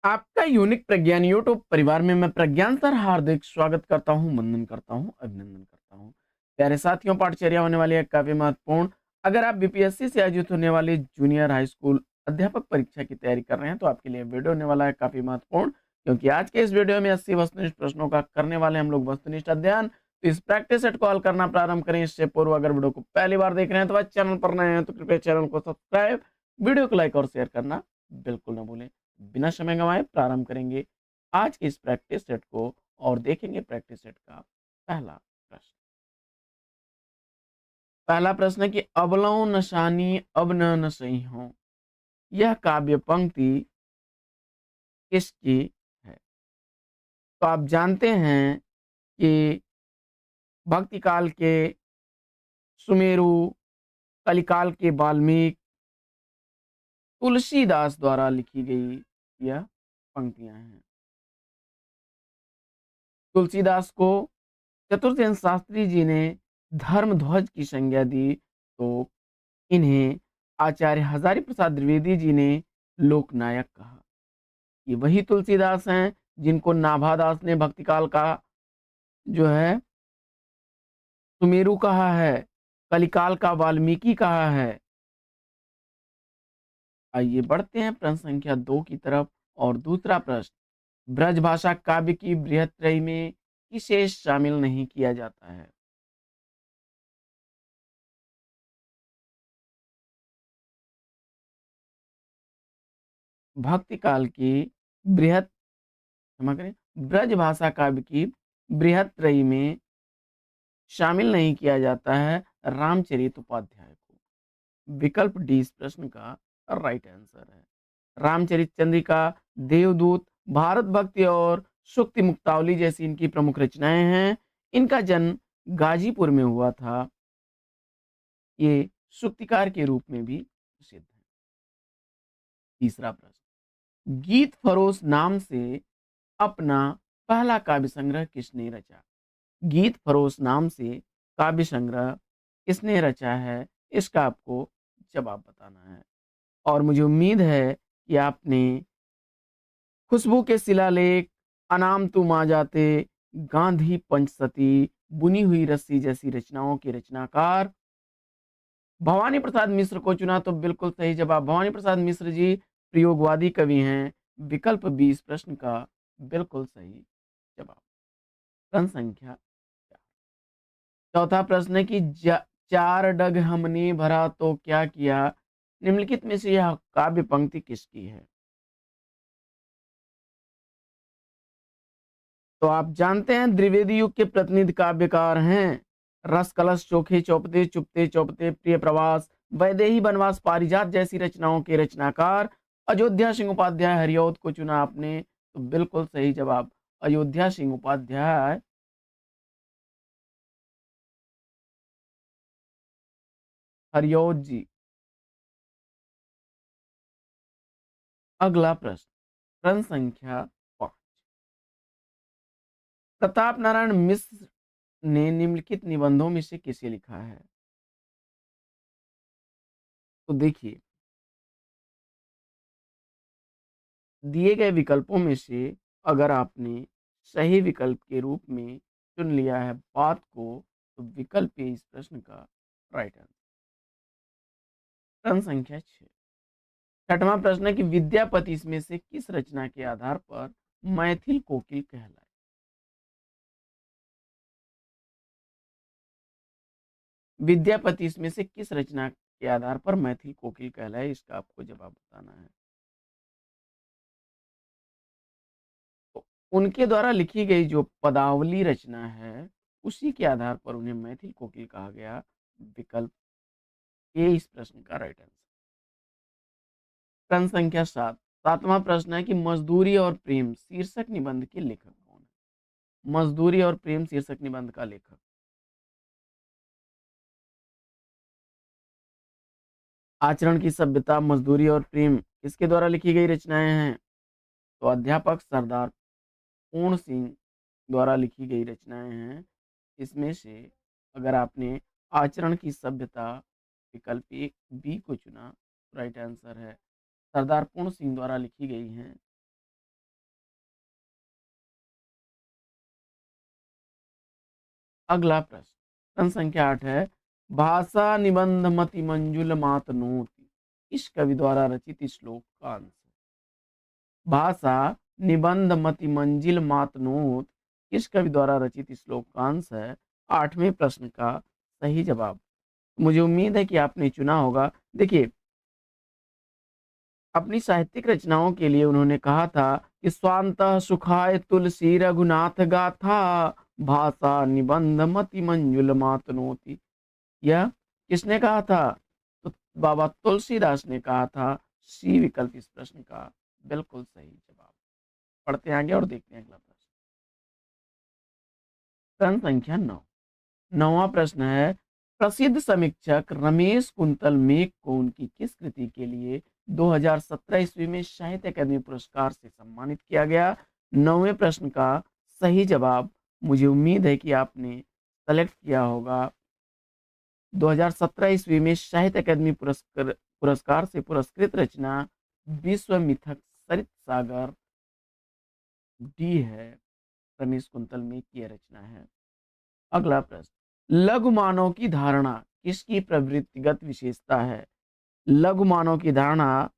आपका यूनिक प्रज्ञान यूट्यूब परिवार में मैं प्रज्ञान सर हार्दिक स्वागत करता हूं, वंदन करता हूं, अभिनंदन करता हूं। प्यारे साथियों, पाठचर्या होने वाली है काफी महत्वपूर्ण। अगर आप बीपीएससी से आयोजित होने वाली जूनियर हाई स्कूल अध्यापक परीक्षा की तैयारी कर रहे हैं तो आपके लिए वीडियो होने वाला है काफी महत्वपूर्ण, क्योंकि आज के इस वीडियो में 80 वस्तुनिष्ठ प्रश्नों का करने वाले हम लोग वस्तुनिष्ठ अध्ययन। तो इस प्रैक्टिस सेट को हल करना प्रारंभ करें। इससे पूर्व अगर वीडियो को पहली बार देख रहे हैं तो आज चैनल पर नए हैं तो कृपया चैनल को सब्सक्राइब, वीडियो को लाइक और शेयर करना बिल्कुल ना भूलें। बिना समय गंवाए प्रारंभ करेंगे आज के इस प्रैक्टिस सेट को और देखेंगे प्रैक्टिस सेट का पहला प्रश्न। पहला प्रश्न है कि अबलौ नशानी अब न नसई हो, यह काव्य पंक्ति किसकी है? तो आप जानते हैं कि भक्ति काल के सुमेरु, कलिकाल के वाल्मीकि, तुलसीदास द्वारा लिखी गई यह पंक्तियां हैं। तुलसीदास को चतुर्सेन शास्त्री जी ने धर्म ध्वज की संज्ञा दी, तो इन्हें आचार्य हजारी प्रसाद द्विवेदी जी ने लोकनायक कहा। ये वही तुलसीदास हैं जिनको नाभादास ने भक्तिकाल का जो है सुमेरु कहा है, कलिकाल का वाल्मीकि कहा है। आइए बढ़ते हैं प्रश्न संख्या 2 की तरफ। और दूसरा प्रश्न, ब्रजभाषा काव्य की बृहत्त्रयी में किसे शामिल नहीं किया जाता है? भक्ति काल की बृहत क्षमा करें ब्रजभाषा काव्य की बृहत्त्रयी में शामिल नहीं किया जाता है रामचरित उपाध्याय को। विकल्प डी इस प्रश्न का राइट आंसर है। रामचरित चंद्रिका, देवदूत, भारत भक्ति और सुक्ति मुक्तावली जैसी इनकी प्रमुख रचनाएं हैं। इनका जन्म गाजीपुर में हुआ था। ये सुक्तिकार के रूप में भी प्रसिद्ध है। तीसरा प्रश्न, गीत फरोश नाम से अपना पहला काव्य संग्रह किसने रचा? गीत फरोश नाम से काव्य संग्रह किसने रचा है, इसका आपको जवाब बताना है। और मुझे उम्मीद है कि आपने खुशबू के शिलालेख, अनाम तुम आ जाते, गांधी पंचसती, बुनी हुई रस्सी जैसी रचनाओं के रचनाकार भवानी प्रसाद मिश्र को चुना। तो बिल्कुल सही जवाब भवानी प्रसाद मिश्र जी प्रयोगवादी कवि हैं। विकल्प 20 प्रश्न का बिल्कुल सही जवाब। प्रश्न संख्या 4। चौथा प्रश्न है कि चार डग हमने भरा तो क्या किया, निम्नलिखित में से यह काव्य पंक्ति किसकी है? तो आप जानते हैं द्विवेदी युग के प्रतिनिधि काव्यकार हैं रस कलश, चोखे चौपते, चुपते चौपते, प्रिय प्रवास, वैदेही बनवास, पारिजात जैसी रचनाओं के रचनाकार अयोध्या सिंह उपाध्याय हरिऔध को चुना आपने। तो बिल्कुल सही जवाब अयोध्या सिंह उपाध्याय हरिऔध जी। अगला प्रश्न, प्रश्न संख्या 5। प्रताप नारायण मिश्र ने निम्नलिखित निबंधों में से किसे लिखा है? तो देखिए, दिए गए विकल्पों में से अगर आपने सही विकल्प के रूप में चुन लिया है बात को, तो विकल्प ए इस प्रश्न का राइट आंसर। प्रश्न संख्या 6। छठवां प्रश्न है कि विद्यापति इसमें से किस रचना के आधार पर मैथिल कोकिल कहलाए? विद्यापति इसमें से किस रचना के आधार पर मैथिल कोकिल कहलाए, इसका आपको जवाब बताना है। तो उनके द्वारा लिखी गई जो पदावली रचना है उसी के आधार पर उन्हें मैथिल कोकिल कहा गया। विकल्प ए इस प्रश्न का राइट आंसर। प्रश्न संख्या 7। सातवां प्रश्न है कि मजदूरी और प्रेम शीर्षक निबंध के लेखक कौन है? मजदूरी और प्रेम शीर्षक निबंध का लेखक आचरण की सभ्यता, मजदूरी और प्रेम इसके द्वारा लिखी गई रचनाएं हैं। तो अध्यापक सरदार पूर्ण सिंह द्वारा लिखी गई रचनाएं हैं। इसमें से अगर आपने आचरण की सभ्यता विकल्प एक बी को चुना, राइट आंसर है सरदार पूर्ण सिंह द्वारा लिखी गई हैं। अगला प्रश्न, प्रश्न संख्या 8 है, भाषा निबंध मति मंजुल मात नोति इस कवि द्वारा रचित श्लोक का अंश है। भाषा निबंध मति मंजिल मात नोत किस कवि द्वारा रचित श्लोक का अंश है। 8वें प्रश्न का सही जवाब, मुझे उम्मीद है कि आपने चुना होगा। देखिए, अपनी साहित्यिक रचनाओं के लिए उन्होंने कहा था कि स्वांतः सुखाय तुलसी रघुनाथ गाथा भाषा निबंध मति मंजुल मातनोति। यह किसने कहा था? तो बाबा तुलसीदास ने कहा था। सी विकल्प इस प्रश्न का बिल्कुल सही जवाब। पढ़ते हैं आगे और देखते हैं अगला प्रश्न। प्रश्न संख्या 9, नौवां प्रश्न है, प्रसिद्ध समीक्षक रमेश कुंतल मेघ को उनकी किस कृति के लिए 2017 ईस्वी में साहित्य अकादमी पुरस्कार से सम्मानित किया गया। 9वें प्रश्न का सही जवाब, मुझे उम्मीद है कि आपने सेलेक्ट किया होगा। 2017 ईस्वी में साहित्य अकादमी पुरस्कार से पुरस्कृत रचना विश्व मिथक सरित सागर डी है। रमेश कुंतल मेघ की रचना है। अगला प्रश्न, लघु मानव की धारणा किसकी प्रवृत्तिगत विशेषता है। लघु मानव की धारणा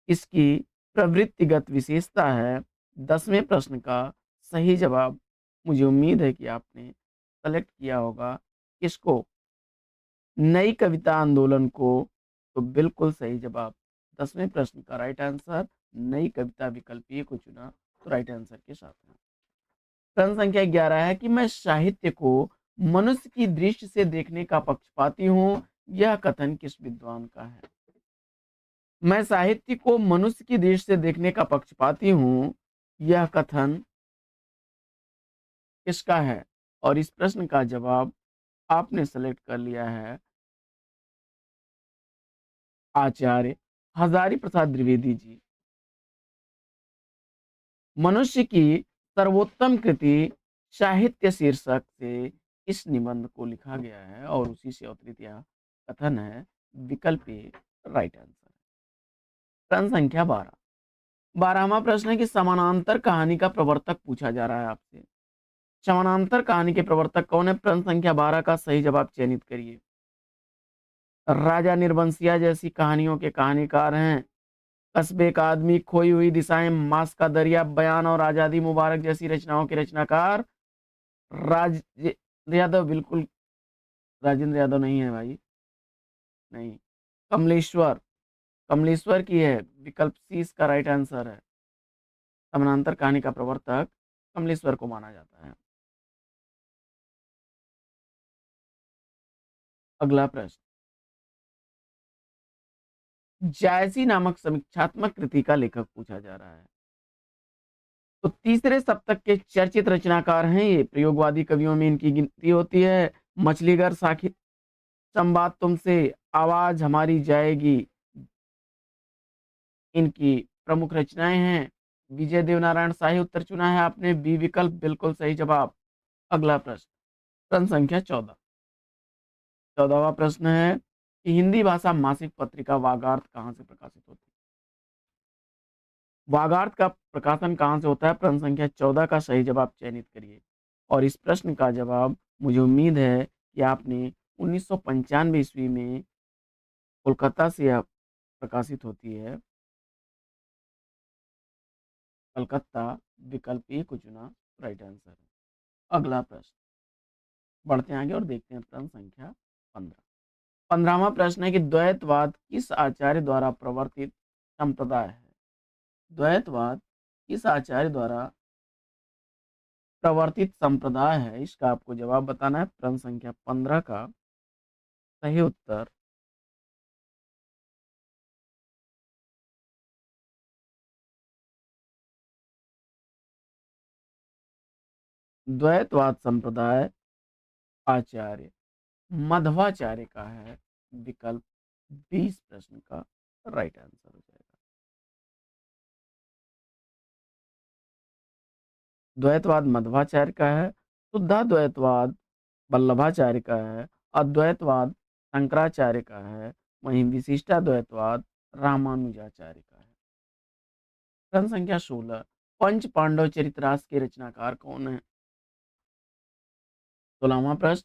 इसकी प्रवृत्तिगत विशेषता है। 10वें प्रश्न का सही जवाब, मुझे उम्मीद है कि आपने सेलेक्ट किया होगा किसको, नई कविता आंदोलन को। तो बिल्कुल सही जवाब, 10वें प्रश्न का राइट आंसर नई कविता विकल्प ए को चुना, तो राइट आंसर के साथ में। प्रश्न संख्या 11 है कि मैं साहित्य को मनुष्य की दृष्टि से देखने का पक्षपाती हूं, यह कथन किस विद्वान का है। मैं साहित्य को मनुष्य की दृष्टि से देखने का पक्षपाती हूं, यह कथन किसका है। और इस प्रश्न का जवाब आपने सेलेक्ट कर लिया है आचार्य हजारी प्रसाद द्विवेदी जी। मनुष्य की सर्वोत्तम कृति साहित्य शीर्षक से इस निबंध को लिखा गया है और उसी से अवतरित यह कथन है। विकल्प ए राइट आंसर। प्रश्न संख्या 12, 12वां प्रश्न है कि समानांतर कहानी का प्रवर्तक पूछा जा रहा है आपसे। समानांतर कहानी के प्रवर्तक कौन है। प्रश्न संख्या 12 का सही जवाब चयनित करिए। राजा निर्बंसिया जैसी कहानियों के कहानीकार हैं, कस्बे का आदमी, खोई हुई दिशाएं, मास का दरिया, बयान और आजादी मुबारक जैसी रचनाओं के रचनाकार राजेंद्र यादव। बिल्कुल राजेंद्र यादव नहीं है भाई, नहीं। कमलेश्वर, कमलेश्वर की है। विकल्प सी इसका राइट आंसर है। समानांतर कहानी का प्रवर्तक कमलेश्वर को माना जाता है। अगला प्रश्न, जायसी नामक समीक्षात्मक कृति का लेखक पूछा जा रहा है। तो तीसरे सप्तक के चर्चित रचनाकार हैं ये। प्रयोगवादी कवियों में इनकी गिनती होती है। मछलीघर, साखी, संवाद तुमसे, आवाज हमारी जाएगी, इनकी प्रमुख रचनाएं हैं। विजय देवनारायण शाही उत्तर चुना है आपने, बी विकल्प बिल्कुल सही जवाब। अगला प्रश्न, प्रश्न संख्या 14, 14वां प्रश्न है कि हिंदी भाषा मासिक पत्रिका वागार्थ कहाँ से प्रकाशित होती है। वागार्थ का प्रकाशन कहाँ से होता है। प्रश्न संख्या 14 का सही जवाब चयनित करिए। और इस प्रश्न का जवाब, मुझे उम्मीद है कि आपने 1995 ईस्वी में कोलकाता से यह प्रकाशित होती है। कलकत्ता, विकल्प ए को चुना, राइट आंसर है। अगला प्रश्न, बढ़ते हैं आगे और देखते हैं प्रश्न संख्या 15। 15वां प्रश्न है कि द्वैतवाद किस आचार्य द्वारा प्रवर्तित संप्रदाय है। द्वैतवाद किस आचार्य द्वारा प्रवर्तित संप्रदाय है, इसका आपको जवाब बताना है। प्रश्न संख्या 15 का सही उत्तर द्वैतवाद संप्रदाय आचार्य मध्वाचार्य का है। विकल्प 20 प्रश्न का राइट आंसर हो जाएगा। द्वैतवाद मध्वाचार्य का है, शुद्धाद्वैतवाद वल्लभाचार्य का है, अद्वैतवाद शंकराचार्य का है, वहीं विशिष्टाद्वैतवाद रामानुजाचार्य का है। प्रश्न संख्या 16, पंच पांडव चरितरास के रचनाकार कौन है। 16वां प्रश्न,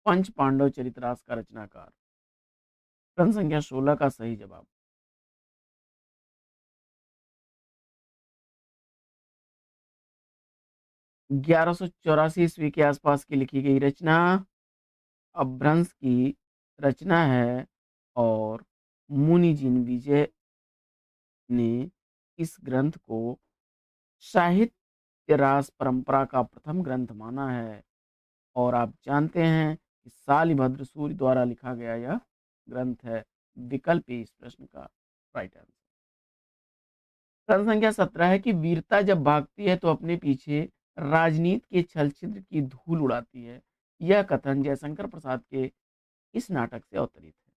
पंच पांडव चरित्रास का रचनाकार। प्रश्न संख्या 16 का सही जवाब 1184 ईस्वी के आसपास की लिखी गई रचना अपभ्रंश की रचना है और मुनि जिन विजय ने इस ग्रंथ को साहित्य रास परंपरा का प्रथम ग्रंथ माना है और आप जानते हैं कि शालिभद्र सूर्य द्वारा लिखा गया यह ग्रंथ है। विकल्प ए इस प्रश्न का राइट आंसर। प्रश्न संख्या 17 है कि वीरता जब भागती है तो अपने पीछे राजनीति के छल छिद्र की धूल उड़ाती है। यह कथन जयशंकर प्रसाद के इस नाटक से अवतरित है।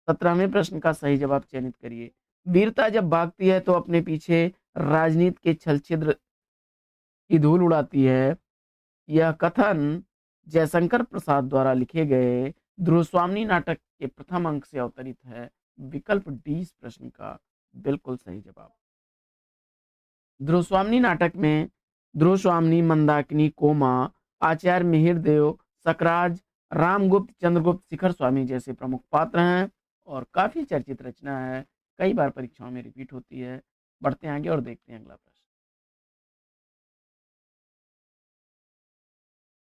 17वें प्रश्न का सही जवाब चयनित करिए। वीरता जब भागती है तो अपने पीछे राजनीति के छल छिद्र की धूल उड़ाती है। यह कथन जयशंकर प्रसाद द्वारा लिखे गए ध्रुवस्वामिनी नाटक के प्रथम अंक से अवतरित है। विकल्प डी इस प्रश्न का बिल्कुल सही जवाब। ध्रुवस्वामिनी नाटक में ध्रुवस्वामिनी, मंदाकिनी, कोमा, आचार्य मिहिरदेव, सकराज, रामगुप्त, चंद्रगुप्त, शिखर स्वामी जैसे प्रमुख पात्र हैं और काफी चर्चित रचना है। कई बार परीक्षाओं में रिपीट होती है। बढ़ते हैं आगे और देखते हैं अगला प्रश्न।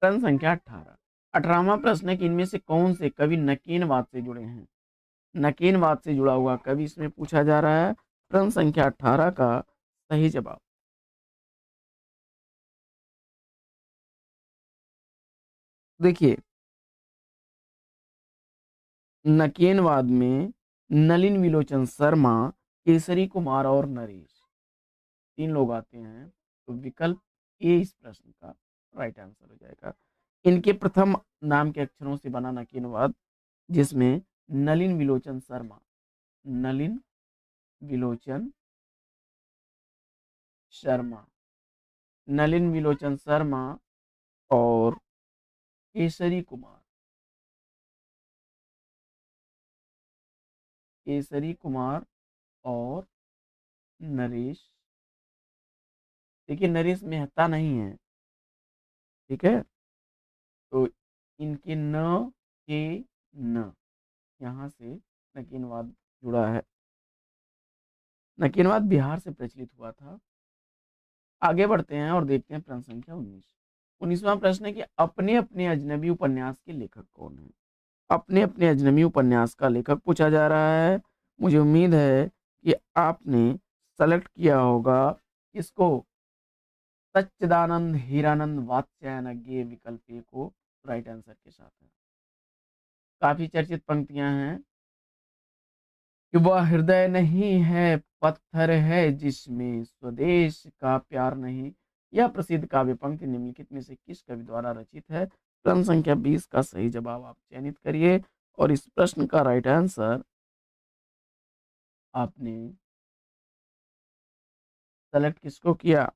प्रश्न संख्या 18। 18वां प्रश्न है कि इनमें से कौन से कवि नकीनवाद से जुड़े हैं। नकीनवाद से जुड़ा हुआ कवि इसमें पूछा जा रहा है। प्रश्न संख्या 18 का सही जवाब देखिए, नकीनवाद में नलिन विलोचन शर्मा, केसरी कुमार और नरेश, 3 लोग आते हैं। तो विकल्प ए इस प्रश्न का राइट आंसर हो जाएगा। इनके प्रथम नाम के अक्षरों से बना नकीनवाद, जिसमें नलिन विलोचन शर्मा, नलिन विलोचन शर्मा, नलिन विलोचन शर्मा और केसरी कुमार, केसरी कुमार और नरेश। देखिए, नरेश मेहता नहीं है, ठीक है। तो इनके न के न यहाँ से नकीनवाद जुड़ा है। नकीनवाद बिहार से प्रचलित हुआ था। आगे बढ़ते हैं और देखते हैं प्रश्न संख्या 19। 19वां प्रश्न है कि अपने अपने अजनबी उपन्यास के लेखक कौन है। अपने अपने अजनबी उपन्यास का लेखक पूछा जा रहा है। मुझे उम्मीद है कि आपने सेलेक्ट किया होगा इसको सच्चिदानंद हीरानंद वात्स्यायन विकल्प ए को राइट आंसर के साथ है। काफी चर्चित पंक्तियां हैं कि वह हृदय नहीं है, पत्थर है जिसमें स्वदेश का प्यार नहीं। यह प्रसिद्ध काव्य पंक्ति निम्नलिखित में से किस कवि द्वारा रचित है। प्रश्न संख्या 20 का सही जवाब आप चयनित करिए और इस प्रश्न का राइट आंसर आपने सेलेक्ट किसको किया,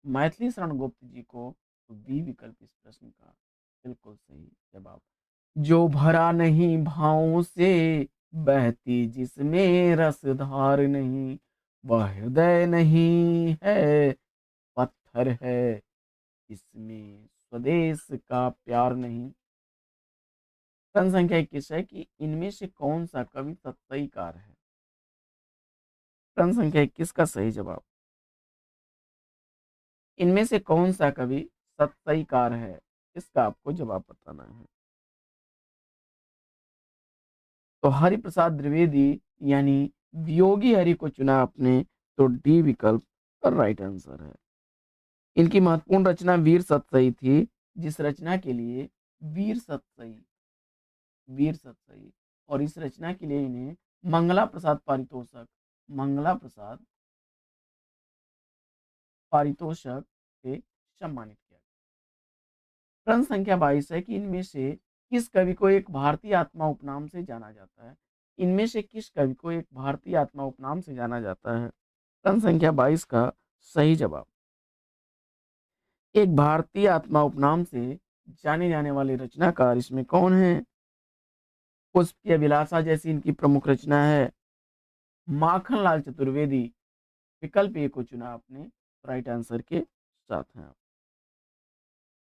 मैथिली शरण गुप्त जी को। तो बी विकल्प इस प्रश्न का बिल्कुल सही जवाब। जो भरा नहीं भावों से, बहती जिसमें रसधार नहीं, वह हृदय नहीं है, पत्थर है इसमें स्वदेश का प्यार नहीं। प्रश्न संख्या 21 है कि इनमें से कौन सा कवि तत्सईकार है। प्रश्न संख्या 21 का सही जवाब, इनमें से कौन सा कवि सत्सईकार है, इसका आपको जवाब बताना है। तो हरिप्रसाद द्विवेदी यानी वियोगी हरि को चुना आपने। तो डी विकल्प राइट आंसर है। इनकी महत्वपूर्ण रचना वीर सतसई थी, जिस रचना के लिए वीर सतसई, वीर सतसई और इस रचना के लिए इन्हें मंगला प्रसाद पारितोषक, मंगला प्रसाद पारितोषक से सम्मानित किया। प्रश्न संख्या 22 है कि इनमें से किस कवि को एक भारतीय आत्मा उपनाम से जाना जाता है। इनमें से किस कवि को एक भारतीय आत्मा उपनाम से जाना जाता है। प्रश्न संख्या 22 का सही जवाब, एक भारतीय आत्मा उपनाम से जाने जाने वाले रचनाकार इसमें कौन है। पुष्प की अभिलाषा जैसी इनकी प्रमुख रचना है। माखनलाल चतुर्वेदी, विकल्प ए को चुना आपने राइट आंसर के साथ हैं।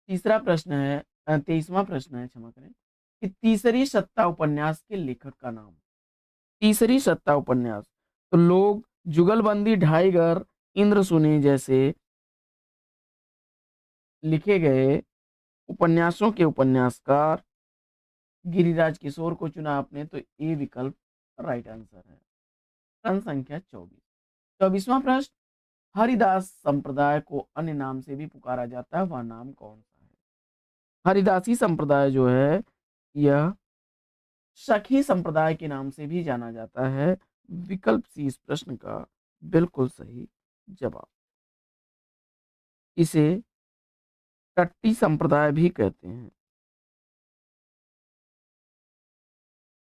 तीसरा प्रश्न है 23वां प्रश्न है, क्षमा करें, कि तीसरी सत्ता उपन्यास के लेखक का नाम। तीसरी सत्ता उपन्यास, तो लोग जुगलबंदी, ढाई घर, इंद्र सुने जैसे लिखे गए उपन्यासों के उपन्यासकार गिरिराज किशोर को चुना आपने, तो ए विकल्प राइट आंसर है। प्रश्न संख्या 24। 24वां प्रश्न, हरिदास संप्रदाय को अन्य नाम से भी पुकारा जाता है, वह नाम कौन सा है? हरिदासी संप्रदाय जो है, यह सखी संप्रदाय के नाम से भी जाना जाता है। विकल्प सी इस प्रश्न का बिल्कुल सही जवाब। इसे टट्टी संप्रदाय भी कहते हैं।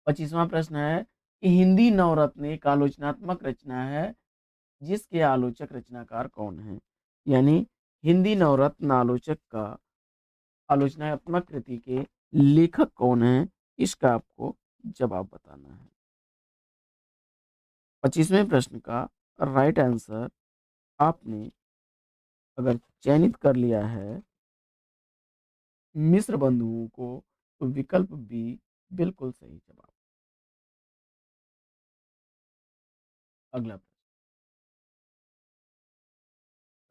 25वां प्रश्न है कि हिंदी नवरत्न एक आलोचनात्मक रचना है, जिसके आलोचक रचनाकार कौन है? यानी हिंदी नवरत्न आलोचक का आलोचनात्मक कृति के लेखक कौन है, इसका आपको जवाब बताना है। 25वें प्रश्न का राइट आंसर आपने अगर चयनित कर लिया है मिस्र बंधुओं को, तो विकल्प बी बिल्कुल सही जवाब। अगला प्रश्न,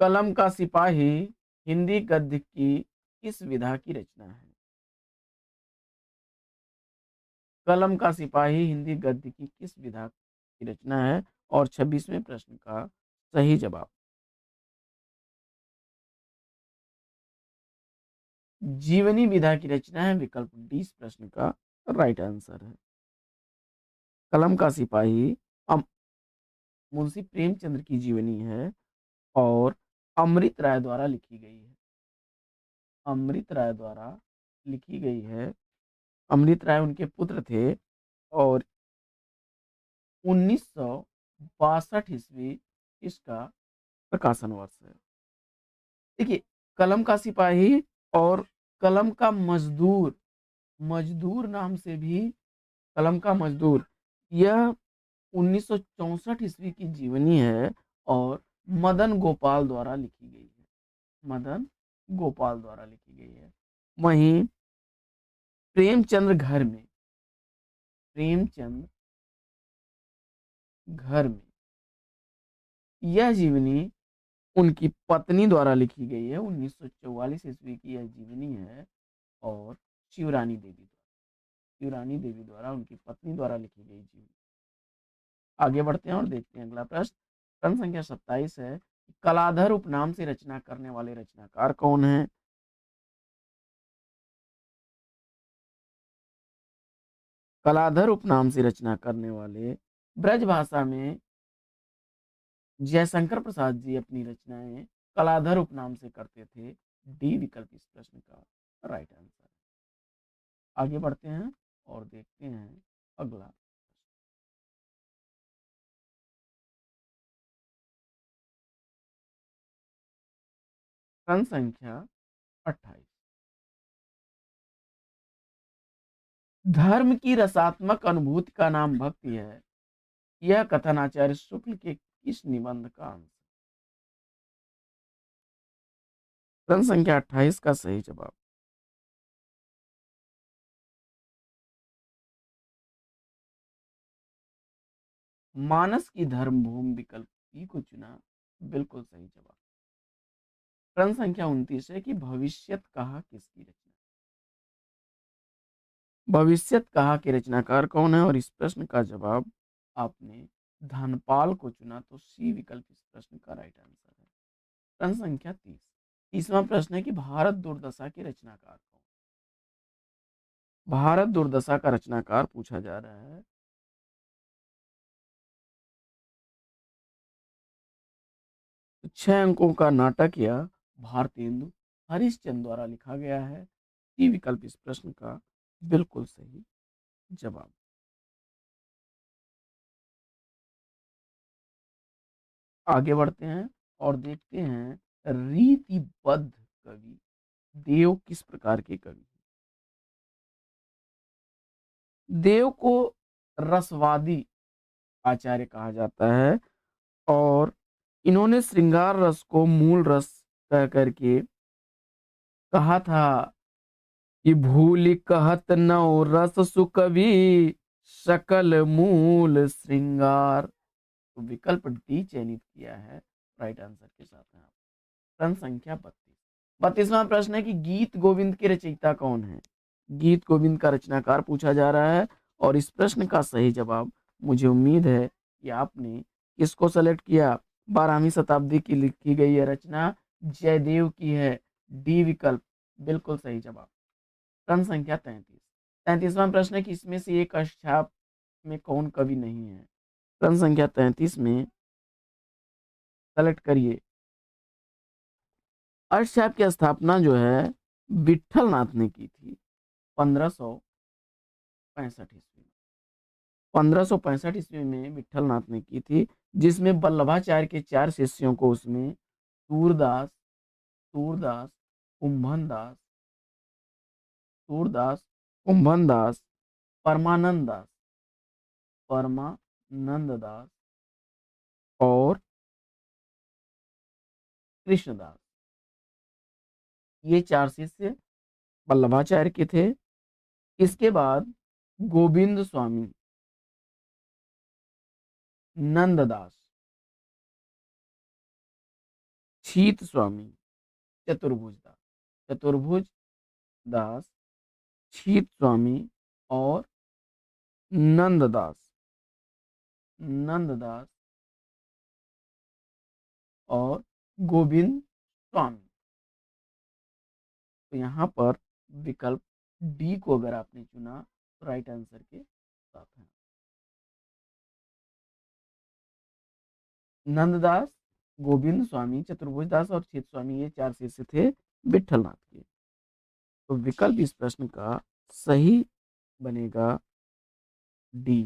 कलम का सिपाही हिंदी गद्य की किस विधा की रचना है? कलम का सिपाही हिंदी गद्य की किस विधा की रचना है? और 26वें प्रश्न का सही जवाब, जीवनी विधा की रचना है। विकल्प डी इस प्रश्न का राइट आंसर है। कलम का सिपाही मुंशी प्रेमचंद्र की जीवनी है और अमृत राय द्वारा लिखी गई है। अमृत राय द्वारा लिखी गई है। अमृत राय उनके पुत्र थे और 1962 ईस्वी इसका प्रकाशन वर्ष है। देखिए, कलम का सिपाही और कलम का मजदूर, मजदूर नाम से भी, कलम का मजदूर, यह 1964 ईस्वी की जीवनी है और मदन गोपाल द्वारा लिखी गई है। मदन गोपाल द्वारा लिखी गई है। वहीं प्रेमचंद्र घर में, प्रेमचंद्र घर में, यह जीवनी उनकी पत्नी द्वारा लिखी गई है। 1944 ईस्वी की यह जीवनी है और शिवरानी देवी द्वारा उनकी पत्नी द्वारा लिखी गई जीवनी। आगे बढ़ते हैं और देखते हैं अगला प्रश्न। प्रश्न संख्या 27 है, कलाधर उपनाम से रचना करने वाले रचनाकार कौन है? कलाधर उपनाम से रचना करने वाले ब्रज भाषा में जयशंकर प्रसाद जी अपनी रचनाएं कलाधर उपनाम से करते थे। डी विकल्प इस प्रश्न का राइट आंसर है। आगे बढ़ते हैं और देखते हैं अगला प्रश्न संख्या 28। धर्म की रसात्मक अनुभूति का नाम भक्ति है, यह कथन आचार्य शुक्ल के किस निबंध का अंश है? प्रश्न संख्या 28 का सही जवाब, मानस की धर्मभूमि, विकल्प ई को चुना, बिल्कुल सही जवाब। प्रश्न संख्या 29 है कि भविष्यत कहा किसकी रचना? भविष्यत कहा के रचनाकार कौन है? और इस प्रश्न का जवाब आपने धनपाल को चुना, तो सी विकल्प इस प्रश्न का राइट आंसर है। प्रश्न संख्या 30। 30वां प्रश्न है कि भारत दुर्दशा के रचनाकार कौन? भारत दुर्दशा का रचनाकार पूछा जा रहा है। 6 अंकों का नाटक या भारतेंदु हरिश्चंद्र द्वारा लिखा गया है। सी विकल्प इस प्रश्न का बिल्कुल सही जवाब। आगे बढ़ते हैं और देखते हैं रीतिबद्ध कवि देव किस प्रकार के कवि? देव को रसवादी आचार्य कहा जाता है और इन्होंने श्रृंगार रस को मूल रस कह करके कहा था कि भूल कहत नौ रस सुकवि सकल मूल श्रृंगार। तो विकल्प डी चयनित किया है राइट आंसर के साथ में आप। प्रश्न संख्या 32। 32वां प्रश्न है कि गीत गोविंद के रचयिता कौन है। गीत गोविंद का रचनाकार पूछा जा रहा है और इस प्रश्न का सही जवाब, मुझे उम्मीद है कि आपने किसको सेलेक्ट किया, 12वीं शताब्दी की लिखी गई यह रचना जयदेव की है। डी विकल्प बिल्कुल सही जवाब। प्रश्न संख्या 33। 33वां प्रश्न है कि इसमें से एक अष्टछाप में कौन कवि नहीं है। प्रश्न संख्या 33 में सेलेक्ट करिए। अष्टछाप की स्थापना जो है विठल नाथ ने की थी 1565 ईस्वी में। 1565 ईस्वी में विठल नाथ ने की थी, जिसमें वल्लभाचार्य के 4 शिष्यों को उसमें सूरदास, सूरदास, कुंभनदास, सूरदास, कुंभनदास, परमानंद दास, परमानंद दास और कृष्णदास, ये 4 शिष्य वल्लभाचार्य के थे। इसके बाद गोविंद स्वामी, नंददास, शीत स्वामी, चतुर्भुज दास, चतुर्भुज दास, शीत स्वामी और नंददास, नंददास और गोविंद स्वामी। तो यहाँ पर विकल्प डी को अगर आपने चुना तो राइट आंसर के साथ है। नंददास, गोविंद स्वामी, चतुर्भुज दास और शीत स्वामी, ये 4 शिष्य थे विठलनाथ के। तो विकल्प इस प्रश्न का सही बनेगा डी,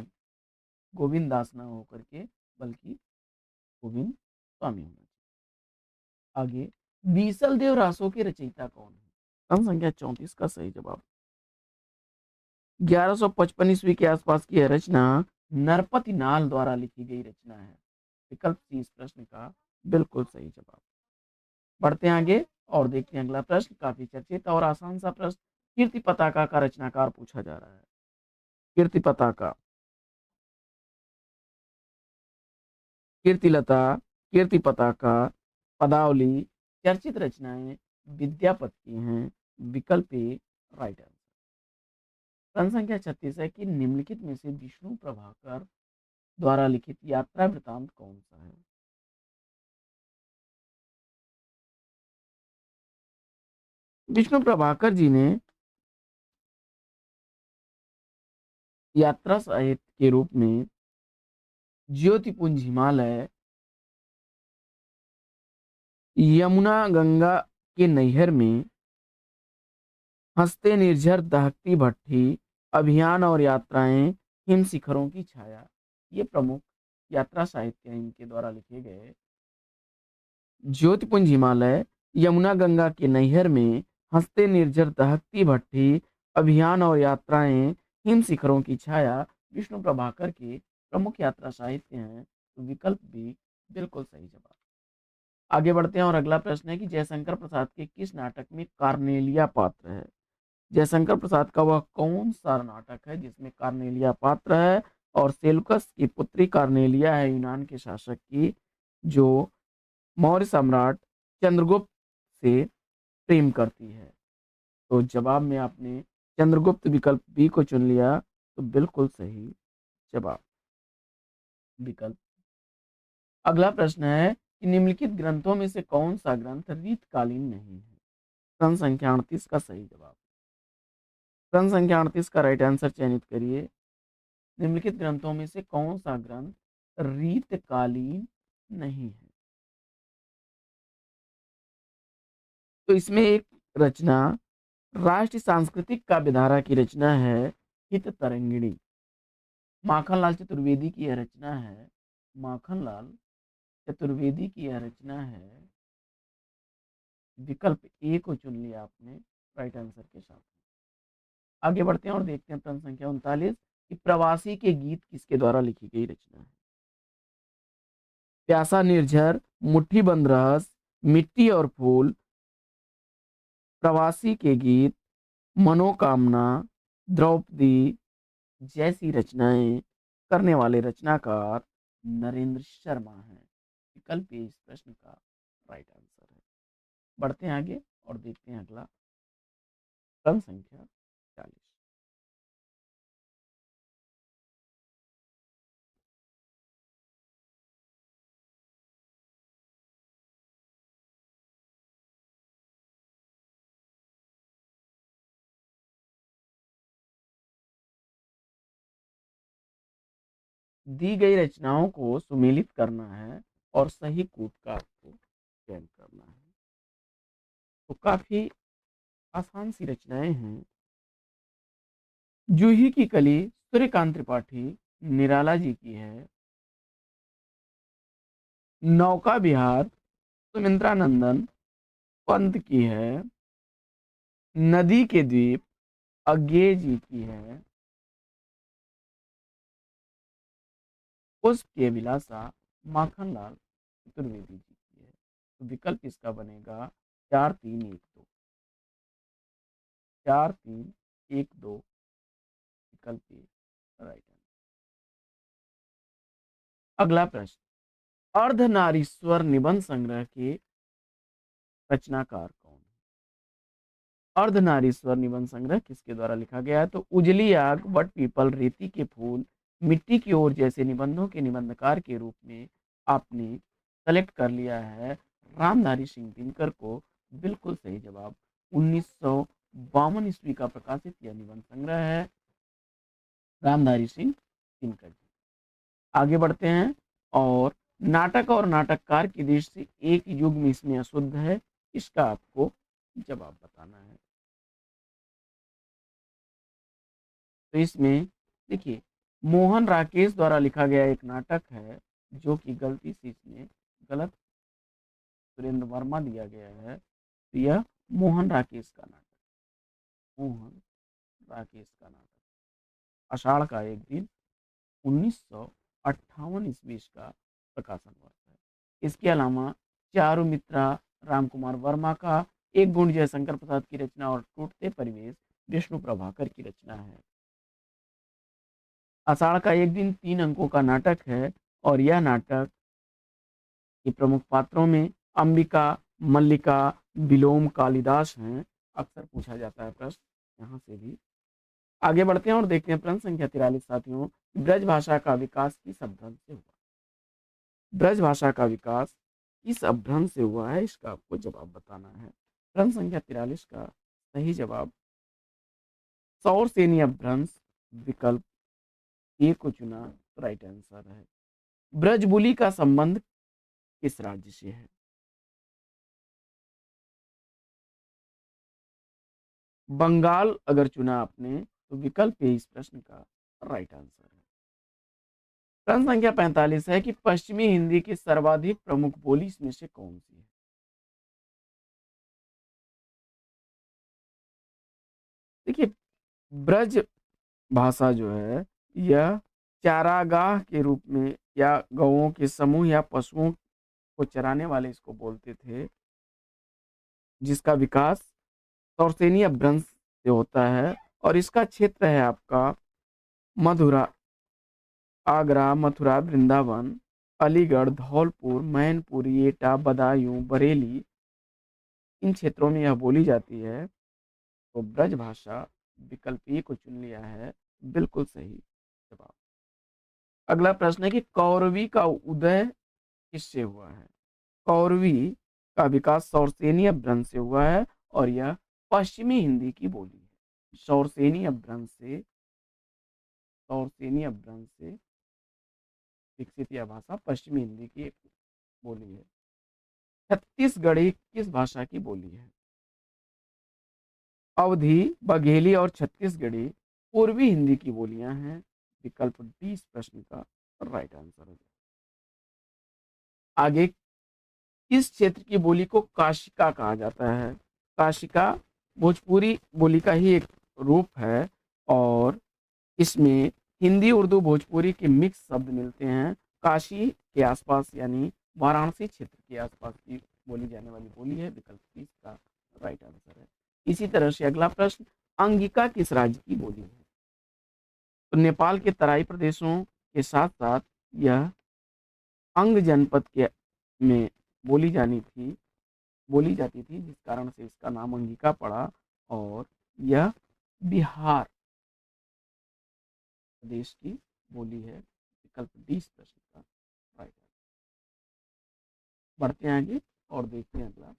गोविंद दास ना होकर के बल्कि गोविंद स्वामी होना चाहिए। आगे, बीसल देव रासो के रचयिता कौन है। क्रम संख्या 34 का सही जवाब, 1155 ईस्वी के आसपास की यह रचना नरपति नाल द्वारा लिखी गई रचना है। विकल्प सी इस प्रश्न का बिल्कुल सही जवाब। बढ़ते हैं आगे और देखते हैं अगला प्रश्न, काफी चर्चित और आसान सा प्रश्न। कीर्ति पताका का रचनाकार पूछा जा रहा है। कीर्ति पताका, कीर्तिलता, कीर्ति पताका, पदावली, चर्चित रचनाएं विद्यापति की हैं। विकल्प ए राइट आंसर। प्रश्न संख्या 36 है कि निम्नलिखित में से विष्णु प्रभाकर द्वारा लिखित यात्रा वृतांत कौन सा है। विष्णु प्रभाकर जी ने यात्रा साहित्य के रूप में ज्योतिपुंज हिमालय, यमुना गंगा के नैहर में, हंसते निर्झर दहकती भट्ठी, अभियान और यात्राएं, हिम शिखरों की छाया, ये प्रमुख यात्रा साहित्य हैं इनके द्वारा लिखे गए। ज्योतिपुंज हिमालय, यमुना गंगा के नैहर में, हंसते निर्झर दहकती भट्ठी, अभियान और यात्राएं, हिम शिखरों की छाया विष्णु प्रभाकर के प्रमुख यात्रा साहित्य हैं। तो विकल्प बी बिल्कुल सही जवाब। आगे बढ़ते हैं और अगला प्रश्न है कि जयशंकर प्रसाद के किस नाटक में कार्नेलिया पात्र है। जयशंकर प्रसाद का वह कौन सा नाटक है जिसमें कार्नेलिया पात्र है और सेल्यूकस की पुत्री कार्नेलिया है यूनान के शासक की, जो मौर्य सम्राट चंद्रगुप्त से प्रेम करती है। तो जवाब में आपने चंद्रगुप्त विकल्प बी को चुन लिया, तो बिल्कुल सही जवाब विकल्प। अगला प्रश्न है कि निम्नलिखित ग्रंथों में से कौन सा ग्रंथ रीतकालीन नहीं है। प्रश्न संख्या 38 का सही जवाब। प्रश्न संख्या 38 का राइट आंसर चयनित करिए। निम्नलिखित ग्रंथों में से कौन सा ग्रंथ रीतकालीन नहीं है। तो इसमें एक रचना राष्ट्रीय सांस्कृतिक काव्य धारा की रचना है हित तरंगिणी। माखनलाल चतुर्वेदी की यह रचना है। माखनलाल चतुर्वेदी की यह रचना है। विकल्प ए को चुन लिया आपने राइट आंसर के साथ। आगे बढ़ते हैं और देखते हैं प्रश्न संख्या 39 कि प्रवासी के गीत किसके द्वारा लिखी गई रचना है। प्यासा निर्झर, मुट्ठी बंद रहस, मिट्टी और फूल, प्रवासी के गीत, मनोकामना, द्रौपदी जैसी रचनाएं करने वाले रचनाकार नरेंद्र शर्मा हैं। विकल्प ए इस प्रश्न का राइट आंसर है। बढ़ते हैं आगे और देखते हैं अगला प्रश्न संख्या 40। दी गई रचनाओं को सुमेलित करना है और सही कूट का आपको चयन करना है। तो काफी आसान सी रचनाएं हैं। जूही की कली सूर्यकांत त्रिपाठी निराला जी की है। नौका विहार सुमित्रा नंदन पंत की है। नदी के द्वीप अज्ञेय जी की है। पुष्प के विलासा माखनलाल चतुर्वेदी जी की है। तो विकल्प इसका बनेगा 4-3-1-2। 4-3-1-2 विकल्प राइट आंसर। अगला प्रश्न, अर्धनारीश्वर निबंध संग्रह के रचनाकार कौन है? अर्धनारीश्वर निबंध संग्रह किसके द्वारा लिखा गया है? तो उजली आग, बट पीपल, रेती के फूल, मिट्टी की ओर जैसे निबंधों के निबंधकार के रूप में आपने सेलेक्ट कर लिया है रामधारी सिंह दिनकर को। बिल्कुल सही जवाब। 1952 ईस्वी का प्रकाशित यह निबंध संग्रह है रामधारी सिंह दिनकर जी। आगे बढ़ते हैं और नाटक और नाटककार की दृष्टि से एक युग में इसमें अशुद्ध है, इसका आपको जवाब बताना है। तो इसमें देखिए, मोहन राकेश द्वारा लिखा गया एक नाटक है जो कि गलती से इसमें गलत सुरेंद्र वर्मा दिया गया है। तो यह मोहन राकेश का नाटक, मोहन राकेश का नाटक आषाढ़ का एक दिन 1958 ईस्वी का प्रकाशन वर्ष है। इसके अलावा चारु मित्रा राम कुमार वर्मा का, एक गुण जयशंकर प्रसाद की रचना और टूटते परिवेश विष्णु प्रभाकर की रचना है। आषाढ़ का एक दिन 3 अंकों का नाटक है और यह नाटक के प्रमुख पात्रों में अंबिका, मल्लिका, विलोम, कालिदास हैं। अक्सर पूछा जाता है प्रश्न यहाँ से भी। आगे बढ़ते हैं और देखते हैं प्रश्न संख्या 43 साथियों, ब्रज भाषा का विकास किस अपभ्रंश से हुआ? ब्रज भाषा का विकास किस अपभ्रंश से हुआ है, इसका आपको जवाब बताना है। प्रश्न संख्या 43 का सही जवाब सौरसेनी अपभ्रंश, विकल्प ए को चुना तो राइट आंसर है। ब्रजबुली का संबंध किस राज्य से है? बंगाल अगर चुना आपने तो विकल्प ए इस प्रश्न का राइट आंसर है। प्रश्न संख्या 45 है कि पश्चिमी हिंदी की सर्वाधिक प्रमुख बोली इसमें से कौन सी है? देखिए, ब्रज भाषा जो है यह चारागाह के रूप में या गौओं के समूह या पशुओं को चराने वाले इसको बोलते थे, जिसका विकास तौरसेनी अपभ्रंश से होता है। और इसका क्षेत्र है आपका मधुरा, आगरा, मथुरा, वृंदावन, अलीगढ़, धौलपुर, मैनपुरी, एटा, बदायूं, बरेली, इन क्षेत्रों में यह बोली जाती है। तो ब्रज भाषा विकल्प ए को चुन लिया है, बिल्कुल सही जवाब। अगला प्रश्न है कि कौरवी का उदय किससे हुआ है? कौरवी का विकास सौरसेनी अपभ्रंश से हुआ है और यह पश्चिमी हिंदी की बोली है। सौरसेनी अपभ्रंश से, सौरसेनी अपभ्रंश से विकसित यह भाषा पश्चिमी हिंदी की एक बोली है। छत्तीसगढ़ी किस भाषा की बोली है? अवधी, बघेली और छत्तीसगढ़ी पूर्वी हिंदी की बोलियां हैं। विकल्प डी इस प्रश्न का राइट आंसर है। आगे, किस क्षेत्र की बोली को काशिका कहा जाता है? काशिका भोजपुरी बोली का ही एक रूप है और इसमें हिंदी, उर्दू, भोजपुरी के मिक्स शब्द मिलते हैं। काशी के आसपास यानी वाराणसी क्षेत्र के आसपास की बोली जाने वाली बोली है। विकल्प सी इसका राइट आंसर है। इसी तरह से अगला प्रश्न, अंगिका किस राज्य की बोली है? तो नेपाल के तराई प्रदेशों के साथ साथ यह अंग जनपद के में बोली जानी थी बोली जाती थी, जिस कारण से इसका नाम अंगिका पड़ा। और यह बिहार प्रदेश की बोली है। विकल्प डी इस प्रश्न का राइट है। बढ़ते हैं आगे और देखते हैं अगला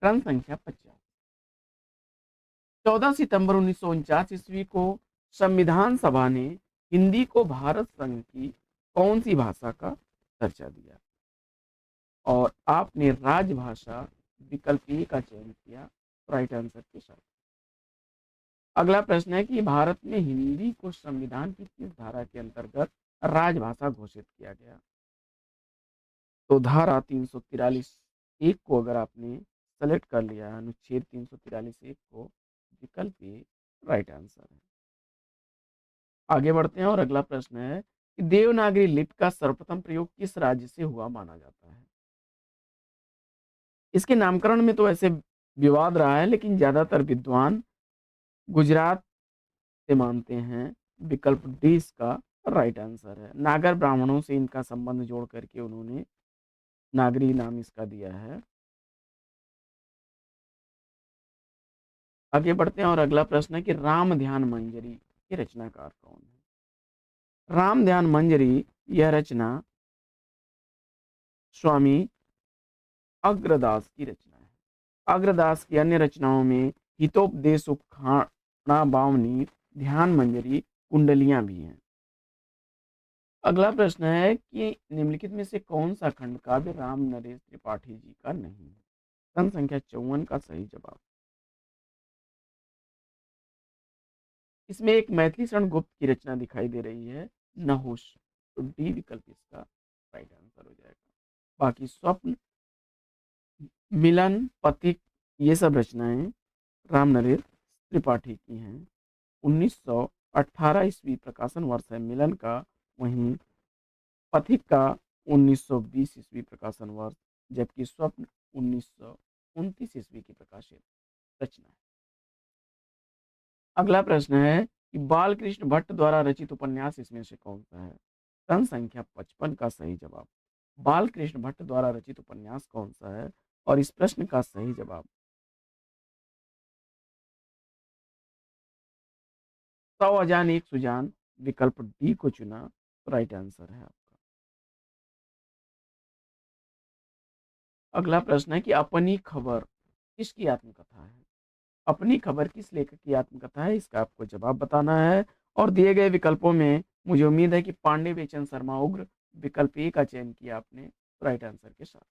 प्रश्न संख्या 50। 14 सितंबर 1949 ईस्वी को संविधान सभा ने हिंदी को भारत संघ की कौन सी भाषा का दर्जा दिया? और आपने राजभाषा विकल्प ए का चयन किया राइट आंसर के साथ। अगला प्रश्न है कि भारत में हिंदी को संविधान की किस धारा के अंतर्गत राजभाषा घोषित किया गया? तो धारा 343 एक को अगर आपने सेलेक्ट कर लिया है, अनुच्छेद 343 एक को, विकल्प ए राइट आंसर है। आगे बढ़ते हैं और अगला प्रश्न है कि देवनागरी लिपि का सर्वप्रथम प्रयोग किस राज्य से हुआ माना जाता है? इसके नामकरण में तो ऐसे विवाद रहा है, लेकिन ज्यादातर विद्वान गुजरात से मानते हैं। विकल्प डी इसका राइट आंसर है। नागर ब्राह्मणों से इनका संबंध जोड़ करके उन्होंने नागरी नाम इसका दिया है। आगे बढ़ते हैं और अगला प्रश्न है कि राम ध्यान मंजरी के रचनाकार कौन है? राम ध्यान मंजरी यह रचना स्वामी अग्रदास की रचना है। अग्रदास की अन्य रचनाओं में हितोपदेश, उपखाड़ा बावनी, ध्यान मंजरी, कुंडलियां भी हैं। अगला प्रश्न है कि निम्नलिखित में से कौन सा खंड काव्य राम नरेश त्रिपाठी जी का नहीं है? प्रश्न संख्या 54 का सही जवाब। इसमें एक मैथिली शरण गुप्त की रचना दिखाई दे रही है, नहुष। तो डी विकल्प इसका राइट आंसर हो जाएगा। बाकी स्वप्न, मिलन, पथिक, ये सब रचनाएं राम नरेश त्रिपाठी की हैं। 1918 ईस्वी प्रकाशन वर्ष है मिलन का, वहीं पथिक का 1920 ईस्वी प्रकाशन वर्ष, जबकि स्वप्न 1929 ईस्वी की प्रकाशित रचना है। अगला प्रश्न है कि बाल कृष्ण भट्ट द्वारा रचित उपन्यास इसमें से कौन सा है? प्रश्न संख्या 55 का सही जवाब। बाल कृष्ण भट्ट द्वारा रचित उपन्यास कौन सा है? और इस प्रश्न का सही जवाब सौ अजान एक सुजान, विकल्प डी को चुना तो राइट आंसर है आपका। अगला प्रश्न है कि अपनी खबर किसकी आत्मकथा है? अपनी खबर किस लेखक की आत्मकथा है, इसका आपको जवाब बताना है। और दिए गए विकल्पों में मुझे उम्मीद है कि पांडे बेचन शर्मा उग्र, विकल्प ए का चयन किया आपने राइट आंसर के साथ।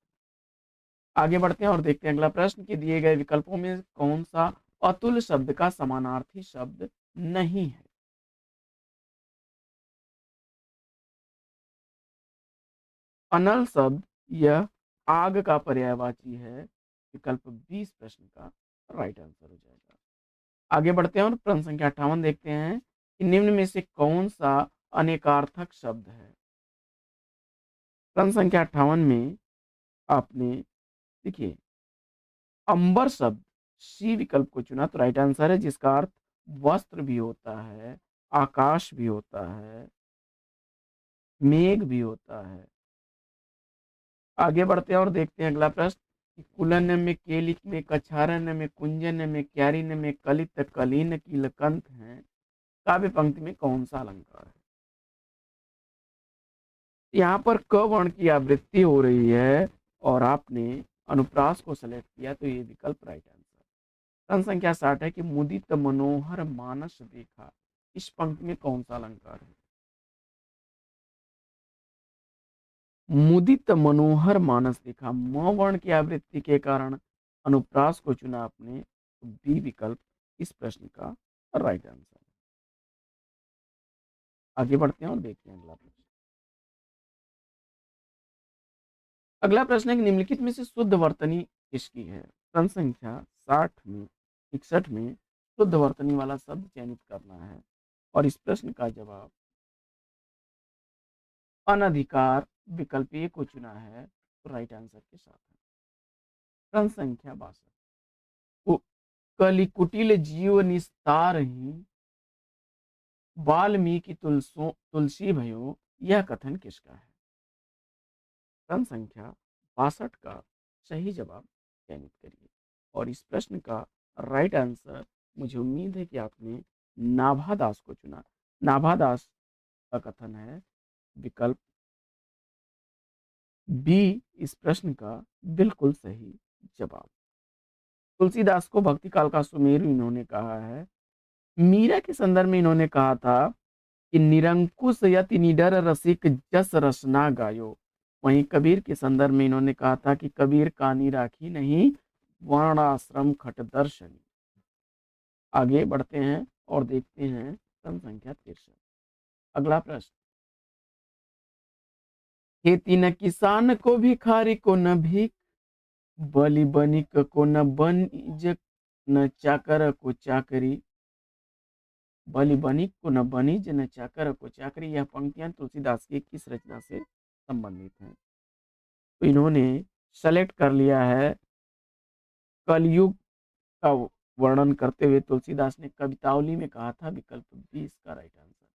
आगे बढ़ते हैं और देखते हैं अगला प्रश्न कि दिए गए विकल्पों में कौन सा अतुल शब्द का समानार्थी शब्द नहीं है? अनल शब्द यह आग का पर्यायवाची है। विकल्प 20 प्रश्न का राइट आंसर हो जाएगा। आगे बढ़ते हैं और प्रश्न संख्या 58 देखते हैं कि निम्न में से कौन सा अनेकार्थक शब्द है? प्रश्न संख्या 58 में आपने देखिए अंबर शब्द सी विकल्प को चुना तो राइट आंसर है, जिसका अर्थ वस्त्र भी होता है, आकाश भी होता है, मेघ भी होता है। आगे बढ़ते हैं और देखते हैं अगला प्रश्न कि कुलन में, केलिक में, कछारन में, कुंजन में, क्यारिन में, कलित, कलीन, कीलकंठ है, काव्य पंक्ति में कौन सा अलंकार है? यहाँ पर क वर्ण की आवृत्ति हो रही है और आपने अनुप्रास को सेलेक्ट किया तो ये विकल्प राइट आंसर। प्रश्न संख्या 60 है कि मुदित मनोहर मानस देखा, इस पंक्ति में कौन सा अलंकार है? मुदित मनोहर मानस देखा, म वर्ण की आवृत्ति के कारण अनुप्रास को चुना आपने, तो बी विकल्प इस प्रश्न का राइट आंसर। आगे बढ़ते हैं और देखते हैं अगला प्रश्न। अगला प्रश्न है कि निम्नलिखित में से शुद्ध वर्तनी किसकी है? प्रश्न संख्या 61 में शुद्ध वर्तनी वाला शब्द चयनित करना है और इस प्रश्न का जवाब अनधिकार, विकल्प ए को चुना है तो राइट आंसर के साथ है। प्रश्न संख्या 62। कलिकुटिल जीव निस्तार ही वाल्मीकि तुलसी भयो, यह कथन किसका है? प्रश्न संख्या 62 का सही जवाब चयनित करिए। और इस प्रश्न का राइट आंसर, मुझे उम्मीद है कि आपने नाभा दास को चुना। नाभा दास का कथन है विकल्प बी इस प्रश्न का बिल्कुल सही जवाब। तुलसीदास को भक्ति काल का सुमेरु इन्होंने कहा है। मीरा के संदर्भ में इन्होंने कहा था कि निरंकुश यति निडर रसिक जस रसना गायो। वहीं कबीर के संदर्भ में इन्होंने कहा था कि कबीर कानी राखी नहीं, वर्णाश्रम खट दर्शनी। आगे बढ़ते हैं और देखते हैं प्रश्न संख्या 63। अगला प्रश्न, खेती न किसान को भिखारी को न भीख, बलि बनिक को न बनिज न चाकर को चाकरी, बलि बनिक को न बनिज न चाकर को चाकरी। यह पंक्तियां तुलसीदास की किस रचना से संबंधित हैं? तो इन्होंने सेलेक्ट कर लिया है कलयुग का वर्णन करते हुए तुलसीदास ने कवितावली में कहा था विकल्प बी इसका राइट आंसर।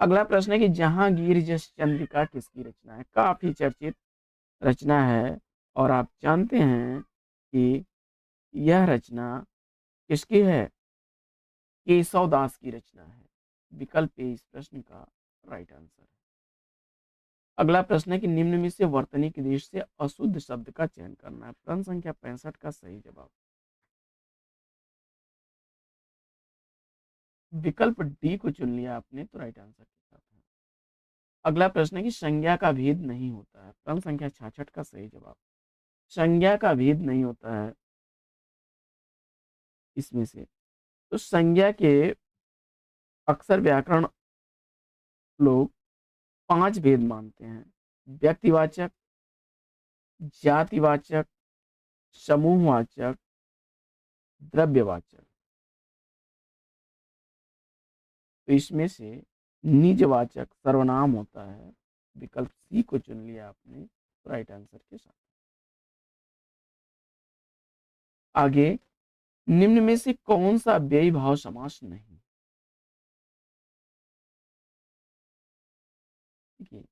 अगला प्रश्न है कि जहांगीर जस चंद्रिका किसकी रचना है? काफी चर्चित रचना है और आप जानते हैं कि यह रचना किसकी है? केशव दास की रचना है। विकल्प ए इस प्रश्न का राइट आंसर है। अगला प्रश्न है कि निम्न में से वर्तनी के देश से अशुद्ध शब्द का चयन करना है। प्रश्न संख्या 65 का सही जवाब विकल्प डी को चुन लिया आपने, तो राइट आंसर के साथ है। अगला प्रश्न है कि संज्ञा का भेद नहीं होता है। प्रश्न संख्या 66 का सही जवाब संज्ञा का भेद नहीं होता है इसमें से। तो संज्ञा के अक्सर व्याकरण लोग 5 भेद मानते हैं: व्यक्तिवाचक, जातिवाचक, समूहवाचक, द्रव्यवाचक। तो इसमें से निजवाचक सर्वनाम होता है। विकल्प सी को चुन लिया आपने, तो राइट आंसर के साथ। आगे, निम्न में से कौन सा व्ययी भाव समास नहीं? देखिए,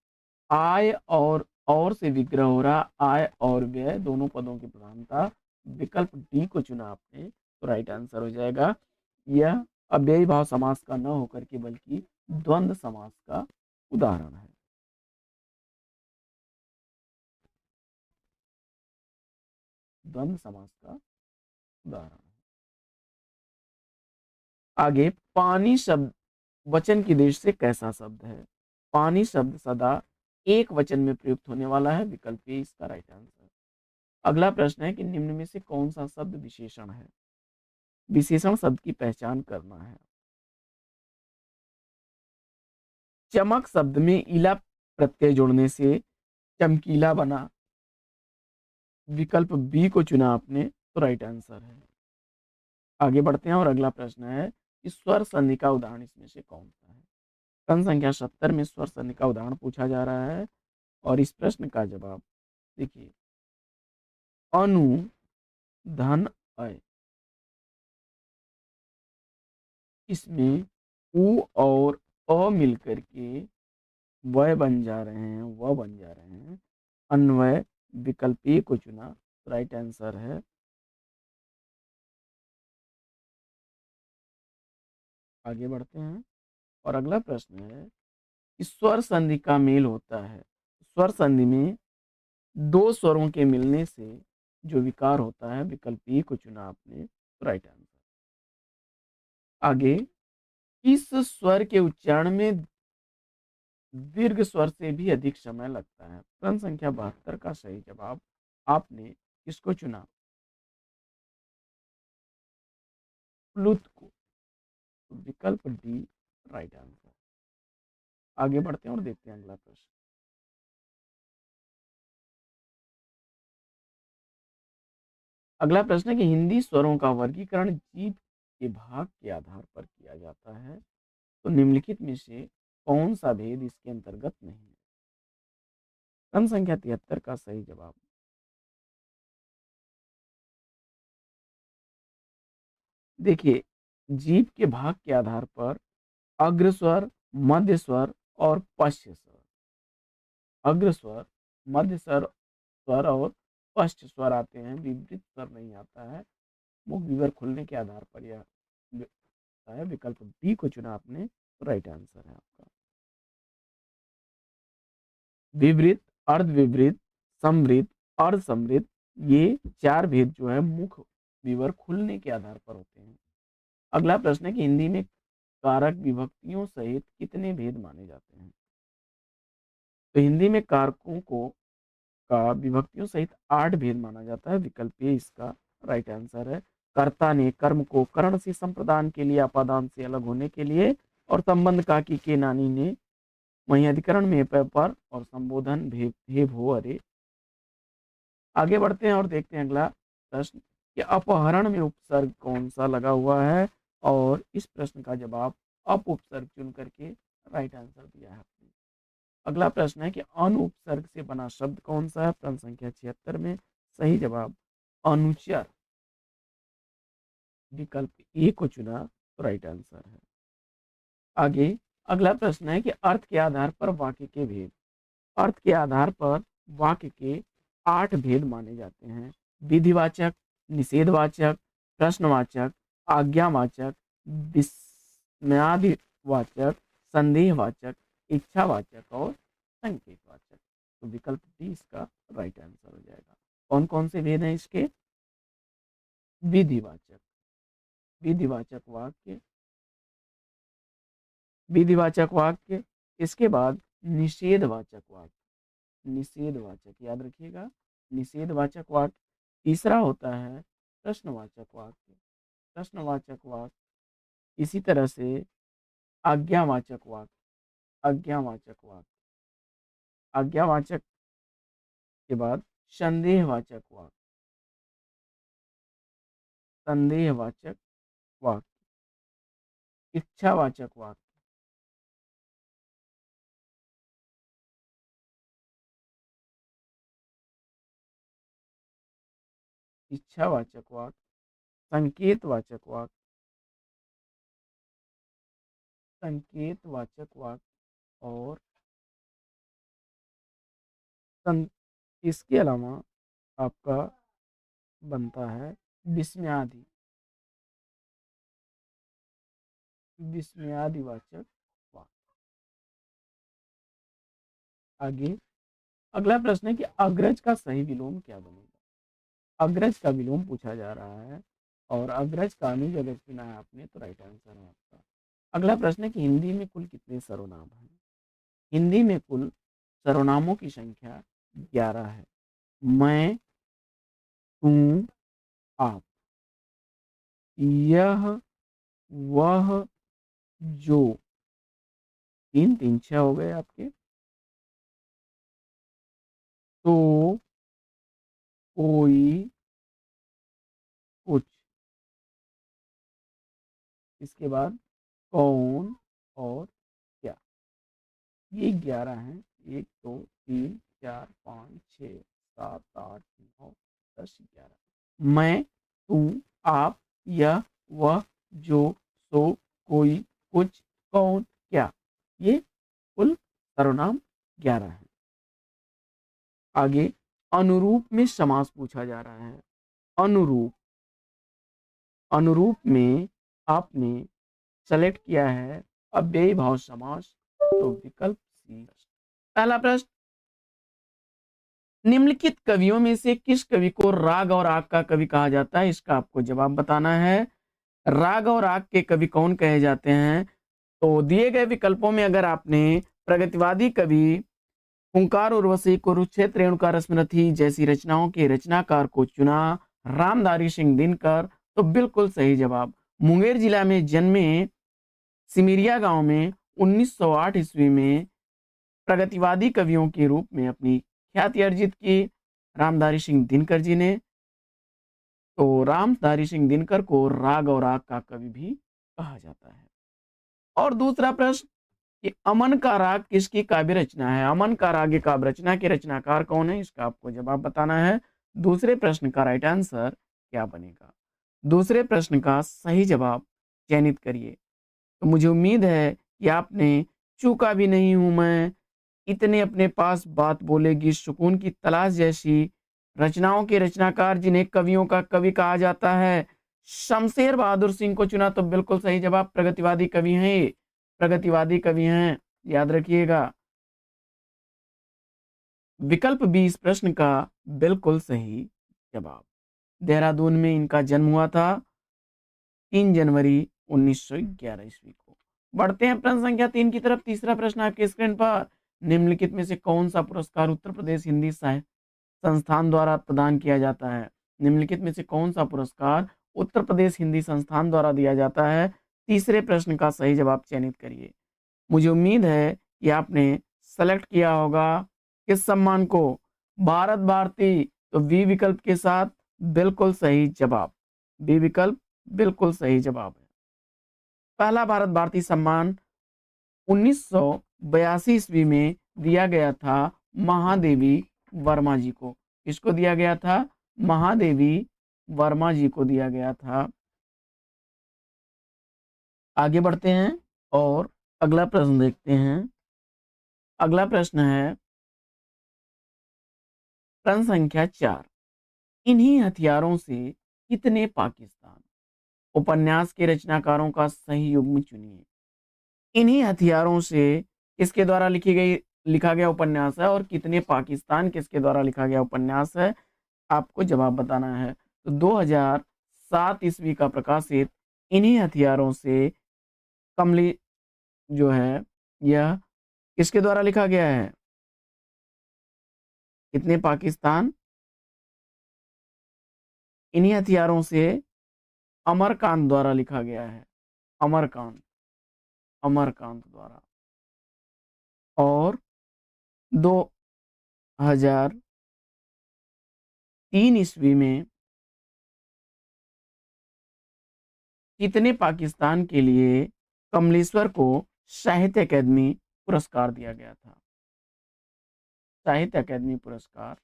आय और से विग्रह हो रहा, आय और व्यय दोनों पदों की प्रधानता। विकल्प डी को चुना आपने, तो राइट आंसर हो जाएगा। यह अव्ययी भाव समास का न होकर के बल्कि द्वंद्व समास का उदाहरण है। द्वंद्व समास का उदाहरण है। आगे, पानी शब्द वचन की दृष्टि से कैसा शब्द है? पानी शब्द सदा एक वचन में प्रयुक्त होने वाला है। विकल्प ए इसका राइट आंसर। अगला प्रश्न है कि निम्न में से कौन सा शब्द विशेषण है? विशेषण शब्द की पहचान करना है। चमक शब्द में इला प्रत्यय जोड़ने से चमकीला बना। विकल्प बी को चुना आपने, तो राइट आंसर है। आगे बढ़ते हैं और अगला प्रश्न है कि स्वर संधि का उदाहरण इसमें से कौन सा है? प्रश्न संख्या 70 में स्वर संधि का उदाहरण पूछा जा रहा है और इस प्रश्न का जवाब देखिए, अनु धन अय। इसमें उ और अ मिलकर के वह बन जा रहे हैं, वह बन जा रहे हैं। अन्वय विकल्प ए को चुना, तो राइट आंसर है। आगे बढ़ते हैं और अगला प्रश्न है कि स्वर संधि का मेल होता है। स्वर संधि में दो स्वरों के मिलने से जो विकार होता है। विकल्प ए को चुना आपने, तो राइट आंसर। आगे, इस स्वर के उच्चारण में दीर्घ स्वर से भी अधिक समय लगता है। प्रश्न संख्या 72 का सही जवाब आपने किसको चुना? प्लुत को। तो विकल्प डी राइट आंसर। आगे बढ़ते हैं और देखते हैं अगला प्रश्न। अगला प्रश्न है कि हिंदी स्वरों का वर्गीकरण जीभ के भाग के आधार पर किया जाता है। तो निम्नलिखित में से कौन सा भेद इसके अंतर्गत नहीं है? प्रश्न संख्या 73 का सही जवाब देखिए, जीभ के भाग के आधार पर अग्र स्वर, मध्य स्वर और पश्च स्वर, अग्र स्वर, मध्य स्वर स्वर और पश्च स्वर आते हैं, विपरीत स्वर नहीं आता है। मुख विवर खुलने के आधार पर यह है। विकल्प डी को चुना आपने, तो राइट आंसर है आपका। विवृत, अर्धविवृत, समृत, अर्धसमृत, ये 4 भेद जो है मुख विवर खुलने के आधार पर होते हैं। अगला प्रश्न है कि हिंदी में कारक विभक्तियों सहित कितने भेद माने जाते हैं? तो हिंदी में कारकों को का विभक्तियों सहित 8 भेद माना जाता है। विकल्प ए इसका राइट आंसर है। कर्ता ने कर्म को कर्ण से संप्रदान के लिए, अपादान से अलग होने के लिए, और संबंध का के नानी ने वहीं अधिकरण में पर और संबोधन भेद हो। अरे आगे बढ़ते हैं और देखते हैं अगला प्रश्न कि अपहरण में उपसर्ग कौन सा लगा हुआ है, और इस प्रश्न का जवाब अप उपसर्ग चुन करके राइट आंसर दिया है आपने। अगला प्रश्न है कि अनु उपसर्ग से बना शब्द कौन सा है? प्रश्न संख्या 76 में सही जवाब अनुचर, विकल्प ए को चुना, तो राइट आंसर है। आगे अगला प्रश्न है कि अर्थ के आधार पर वाक्य के भेद। अर्थ के आधार पर वाक्य के 8 भेद माने जाते हैं। विधिवाचक, निषेधवाचक, प्रश्नवाचक, आज्ञावाचक, विस्मयादिवाचक, संदेहवाचक, इच्छावाचक और संकेतवाचक। तो विकल्प डी इसका राइट आंसर हो जाएगा। कौन कौन से भेद हैं इसके? विधिवाचक, विधिवाचक वाक्य, विधिवाचक वाक्य, इसके बाद निषेधवाचक वाक्य, निषेधवाचक याद रखिएगा, निषेधवाचक वाक्य। तीसरा होता है प्रश्नवाचक वाक्य, प्रश्नवाचक वाक्य। इसी तरह से आज्ञावाचक वाक्य, आज्ञावाचक वाक्य, आज्ञावाचक के बाद संदेहवाचक वाक्य, संदेहवाचक वाक्य, इच्छावाचक वाक्य, इच्छावाचक वाक्य, संकेतवाचक वाक्य, संकेतवाचक वाक्य और इसके अलावा आपका बनता है विस्मयादि, विस्मयादिवाचक वाक्य। आगे अगला प्रश्न है कि अग्रज का सही विलोम क्या बनेगा? अग्रज का विलोम पूछा जा रहा है, और अग्रज का अनुज अगर चुना है आपने, तो राइट आंसर है आपका। अगला प्रश्न है कि हिंदी में कुल कितने सर्वनाम हैं? हिंदी में कुल सर्वनामों की संख्या 11 है। मैं, तुम, आप, यह, वह, जो, 3 3 6 हो गए आपके। तो, कोई, कुछ, इसके बाद कौन और क्या, ये 11 हैं। 1 2 3 4 5 6 7 8 9 10 11। मैं, तू, आप, यह, वह, जो, सो, कोई, कुछ, कौन, क्या, ये कुल सर्वनाम 11 हैं। आगे अनुरूप में समास पूछा जा रहा है। अनुरूप, अनुरूप में आपने सेलेक्ट किया है अव्ययी भाव समास, तो विकल्प सी। पहला प्रश्न, निम्नलिखित कवियों में से किस कवि को राग और राग का कवि कहा जाता है? इसका आपको जवाब बताना है। राग और राग के कवि कौन कहे जाते हैं? तो दिए गए विकल्पों में अगर आपने प्रगतिवादी कवि ओंकार उर्वशी, कुरुक्षेत्र, रेणुका रश्मिरथी जैसी रचनाओं के रचनाकार को चुना, रामधारी सिंह दिनकर, तो बिल्कुल सही जवाब। मुंगेर जिला में जन्मे सिमिरिया गांव में 1908 ईस्वी में प्रगतिवादी कवियों के रूप में अपनी ख्याति अर्जित की रामधारी सिंह दिनकर जी ने। तो रामधारी सिंह दिनकर को राग और राग का कवि भी कहा जाता है। और दूसरा प्रश्न कि अमन का राग किसकी काव्य रचना है? अमन का राग काव्य रचना के रचनाकार कौन है? इसका आपको जवाब बताना है। दूसरे प्रश्न का राइट आंसर क्या बनेगा? दूसरे प्रश्न का सही जवाब चयनित करिए। तो मुझे उम्मीद है कि आपने चूका भी नहीं हूं मैं, इतने अपने पास बात बोलेगी, सुकून की तलाश जैसी रचनाओं के रचनाकार जिन्हें कवियों का कवि कहा जाता है, शमशेर बहादुर सिंह को चुना। तो बिल्कुल सही जवाब, प्रगतिवादी कवि हैं ये, प्रगतिवादी कवि हैं, याद रखिएगा। विकल्प 20 प्रश्न का बिल्कुल सही जवाब। देहरादून में इनका जन्म हुआ था 3 जनवरी 1911 ईस्वी को। बढ़ते हैं प्रश्न संख्या 3 की तरफ। तीसरा प्रश्न आपके स्क्रीन पर, निम्नलिखित में से कौन सा पुरस्कार उत्तर प्रदेश हिंदी साहित्य संस्थान द्वारा प्रदान किया जाता है? निम्नलिखित में से कौन सा पुरस्कार उत्तर प्रदेश हिंदी संस्थान द्वारा दिया जाता है? तीसरे प्रश्न का सही जवाब चयनित करिए। मुझे उम्मीद है कि आपने सेलेक्ट किया होगा किस सम्मान को, भारत भारती। तो बी विकल्प के साथ बिल्कुल सही जवाब, बी विकल्प बिल्कुल सही जवाब है। पहला भारत भारती सम्मान 1982 ईस्वी में दिया गया था महादेवी वर्मा जी को। किसको दिया गया था? महादेवी वर्मा जी को दिया गया था। आगे बढ़ते हैं और अगला प्रश्न देखते हैं। अगला प्रश्न है प्रश्न संख्या 4। इन्हीं हथियारों से कितने पाकिस्तान? उपन्यास के रचनाकारों का सही युग्म चुनिए। इन्हीं हथियारों से किसके द्वारा लिखा गया उपन्यास है और कितने पाकिस्तान किसके द्वारा लिखा गया उपन्यास है, आपको जवाब बताना है। तो 2007 ईस्वी का प्रकाशित इन्हीं हथियारों से कमली जो है यह किसके द्वारा लिखा गया है? कितने पाकिस्तान? इन्हीं हथियारों से अमरकांत द्वारा लिखा गया है, अमरकांत, अमरकांत द्वारा। और 2003 ईस्वी में कितने पाकिस्तान के लिए कमलेश्वर को साहित्य अकादमी पुरस्कार दिया गया था? साहित्य अकादमी पुरस्कार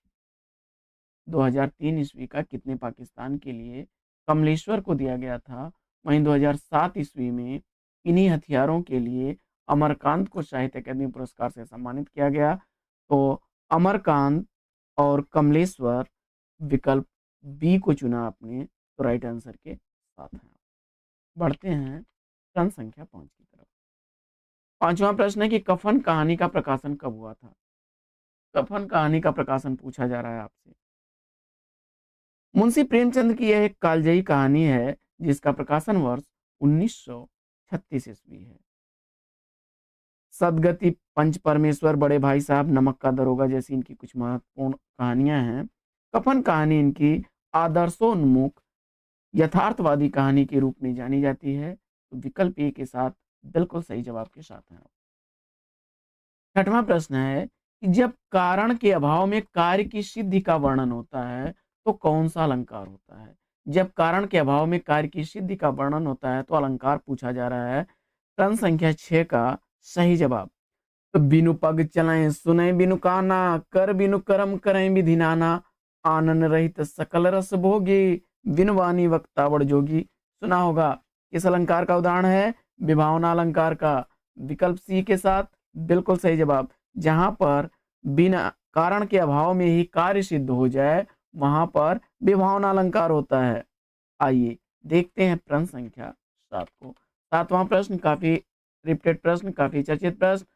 2003 ईस्वी का कितने पाकिस्तान के लिए कमलेश्वर को दिया गया था। वहीं 2007 ईस्वी में इन्हीं हथियारों के लिए अमरकांत को साहित्य अकादमी पुरस्कार से सम्मानित किया गया। तो अमरकांत और कमलेश्वर, विकल्प बी को चुना आपने, तो राइट आंसर के साथ हैं। बढ़ते हैं प्रश्न संख्या 5 की तरफ। पांचवा प्रश्न है कि कफन कहानी का प्रकाशन कब हुआ था? कफन कहानी का प्रकाशन पूछा जा रहा है आपसे। मुंशी प्रेमचंद की यह एक कालजयी कहानी है जिसका प्रकाशन वर्ष 1936 ईस्वी है। सदगति, पंच परमेश्वर, बड़े भाई साहब, नमक का दरोगा जैसी इनकी कुछ महत्वपूर्ण कहानियां हैं। कफन कहानी इनकी आदर्शोन्मुख यथार्थवादी कहानी के रूप में जानी जाती है। तो विकल्प ए के साथ बिल्कुल सही जवाब के साथ हैं। छठवां प्रश्न है कि जब कारण के अभाव में कार्य की सिद्धि का वर्णन होता है तो कौन सा अलंकार होता है? जब कारण के अभाव में कार्य की सिद्धि का वर्णन होता है तो अलंकार पूछा जा रहा है। प्रश्न संख्या 6 का सही जवाब, तो बिनु पग चलाएं सुने बिनु काना, कर बिनु कर्म करें विधि नाना, आनन रहित सकल रस भोगी, बिनु वाणी वक्ता बड़ जोगी। सुना होगा। इस अलंकार का उदाहरण है विभावना अलंकार का। विकल्प सी के साथ बिल्कुल सही जवाब। जहां पर बिना कारण के अभाव में ही कार्य सिद्ध हो जाए वहां पर विभावना अलंकार होता है। आइए देखते हैं प्रश्न संख्या 7 को। सातवां प्रश्न काफी रिपीटेड प्रश्न, काफी चर्चित प्रश्न।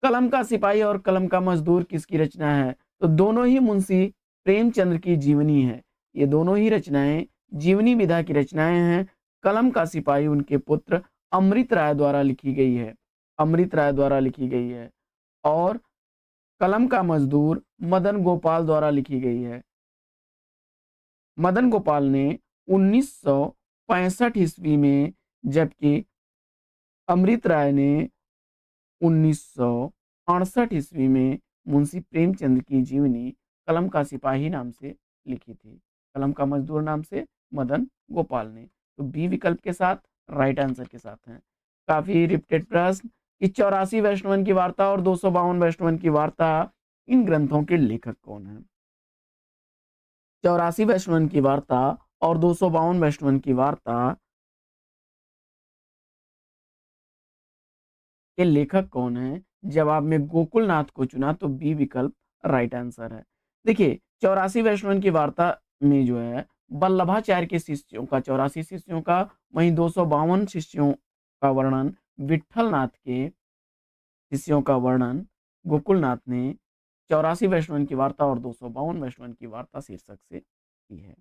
कलम का सिपाही और कलम का मजदूर किसकी रचना है? तो दोनों ही मुंशी प्रेमचंद्र की जीवनी है। ये दोनों ही रचनाएं जीवनी विधा की रचनाएं हैं। कलम का सिपाही उनके पुत्र अमृत राय द्वारा लिखी गई है, अमृत राय द्वारा लिखी गई है। और कलम का मजदूर मदन गोपाल द्वारा लिखी गई है। मदन गोपाल ने 1965 ईस्वी में, जबकि अमृत राय ने 1968 ईस्वी में मुंशी प्रेमचंद की जीवनी कलम का सिपाही नाम से लिखी थी, कलम का मजदूर नाम से मदन गोपाल ने। तो बी विकल्प के साथ राइट आंसर के साथ हैं। काफी रिपीटेड प्रश्न कि 84 वैष्णवन की वार्ता और 252 वैष्णवन की वार्ता, इन ग्रंथों के लेखक कौन हैं? 84 वैष्णवन की वार्ता और 252 वैष्णवन की वार्ता के लेखक कौन है? जवाब में गोकुलनाथ को चुना तो बी विकल्प राइट आंसर है। देखिए 84 वैष्णवन की वार्ता में जो है वल्लभाचार्य के शिष्यों का 84 शिष्यों का, वहीं 252 शिष्यों का वर्णन, विठलनाथ के शिष्यों का वर्णन गोकुलनाथ ने 84 वैष्णवन की वार्ता और 252 वैष्णवन की वार्ता शीर्षक से की है।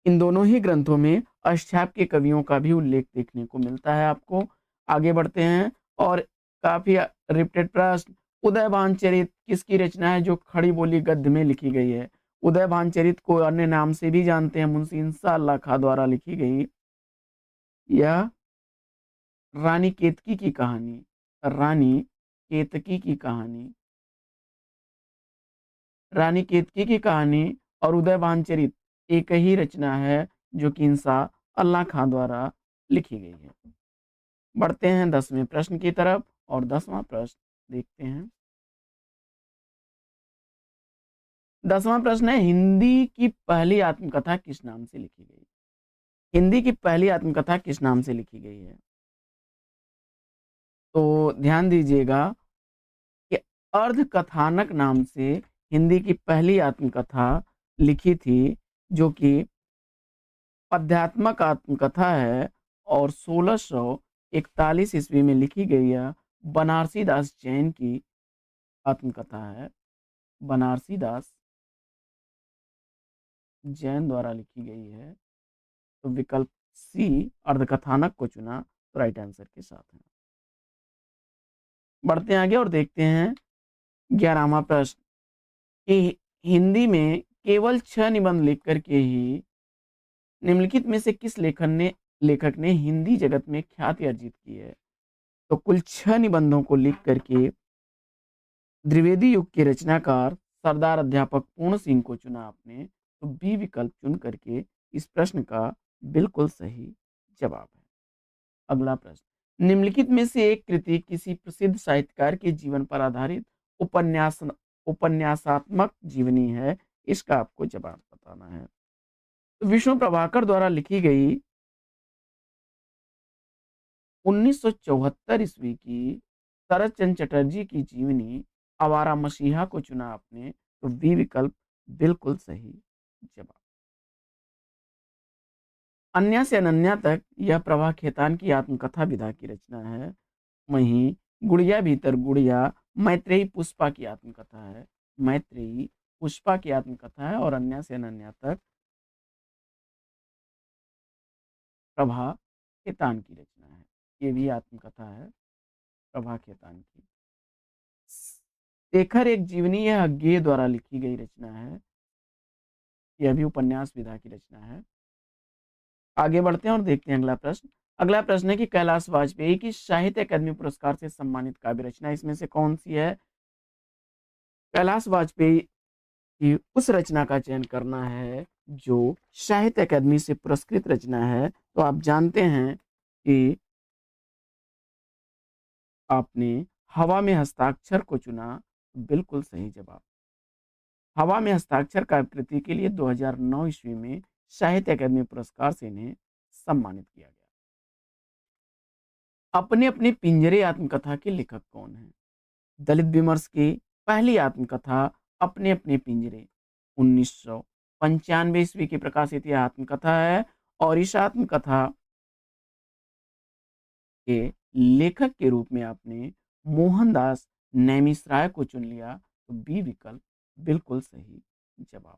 इन दोनों ही ग्रंथों में अष्टाध्यायी के कवियों का भी उल्लेख देखने को मिलता है आपको। आगे बढ़ते हैं और काफी रिपीटेड प्रश्न, उदय भानचरित किसकी रचना है जो खड़ी बोली गद्य में लिखी गई है? उदय भानचरित को अन्य नाम से भी जानते हैं, मुंशी इंसाअल्लाह खां द्वारा लिखी गई यह रानी केतकी की कहानी, रानी केतकी की कहानी, रानी केतकी की कहानी और उदय भानचरित एक ही रचना है जो कि इंसाअल्लाह खां द्वारा लिखी गई है। बढ़ते हैं 10वें प्रश्न की तरफ और 10वां प्रश्न देखते हैं। 10वां प्रश्न है, हिंदी की पहली आत्मकथा किस नाम से लिखी गई? हिंदी की पहली आत्मकथा किस नाम से लिखी गई है? तो ध्यान दीजिएगा कि अर्ध कथानक नाम से हिंदी की पहली आत्मकथा लिखी थी, जो कि अध्यात्मक आत्मकथा है और 1641 ईस्वी में लिखी गई है। बनारसी दास जैन की आत्मकथा है, बनारसी दास जैन द्वारा लिखी गई है। तो विकल्प सी अर्धकथानक को चुना तो राइट आंसर के साथ है। बढ़ते हैं आगे और देखते हैं 11वां प्रश्न कि हिंदी में केवल 6 निबंध लिख करके ही निम्नलिखित में से किस लेखक ने हिंदी जगत में ख्याति अर्जित की है? तो कुल 6 निबंधों को लिख करके द्विवेदी युग के रचनाकार सरदार अध्यापक पूर्ण सिंह को चुना आपने, तो बी विकल्प चुन करके इस प्रश्न का बिल्कुल सही जवाब है। अगला प्रश्न, निम्नलिखित में से एक कृति किसी प्रसिद्ध साहित्यकार के जीवन पर आधारित उपन्यासात्मक जीवनी है, इसका आपको जवाब बताना है। तो विष्णु प्रभाकर द्वारा लिखी गई 1974 ईस्वी की शरद चंद्र चटर्जी की जीवनी आवारा मसीहा को चुना आपने, तो बी विकल्प बिल्कुल सही जवाब। अन्या से अनन्या तक यह प्रभा खेतान की आत्मकथा विधा की रचना है। वहीं गुड़िया भीतर गुड़िया मैत्रेयी पुष्पा की आत्मकथा है, मैत्रेयी पुष्पा की आत्मकथा है और अन्या से अनन्या तक प्रभा खेतान की रचना है। ये भी आत्मकथा है प्रभा खेतान की। शेखर एक जीवनी यह अज्ञेय द्वारा लिखी गई रचना है, यह भी उपन्यास विधा की रचना है। आगे बढ़ते हैं और देखते हैं अगला प्रश्न। अगला प्रश्न है कि कैलाश वाजपेयी की साहित्य अकादमी पुरस्कार से सम्मानित काव्य रचना इसमें से कौन सी है? कैलाश वाजपेयी की उस रचना का चयन करना है जो साहित्य अकादमी से पुरस्कृत रचना है। तो आप जानते हैं कि आपने हवा में हस्ताक्षर को चुना, बिल्कुल सही जवाब। हवा में हस्ताक्षर काव्य कृति के लिए 2009 ईस्वी में साहित्य अकादमी पुरस्कार से इन्हें सम्मानित किया गया। अपने अपने पिंजरे आत्मकथा के लेखक कौन हैं? दलित विमर्श की पहली आत्मकथा अपने अपने पिंजरे 1995 ईस्वी की प्रकाशित यह आत्मकथा है और इस आत्मकथा के लेखक के रूप में आपने मोहनदास नैमिषारण्य को चुन लिया, तो बी विकल्प बिल्कुल सही जवाब।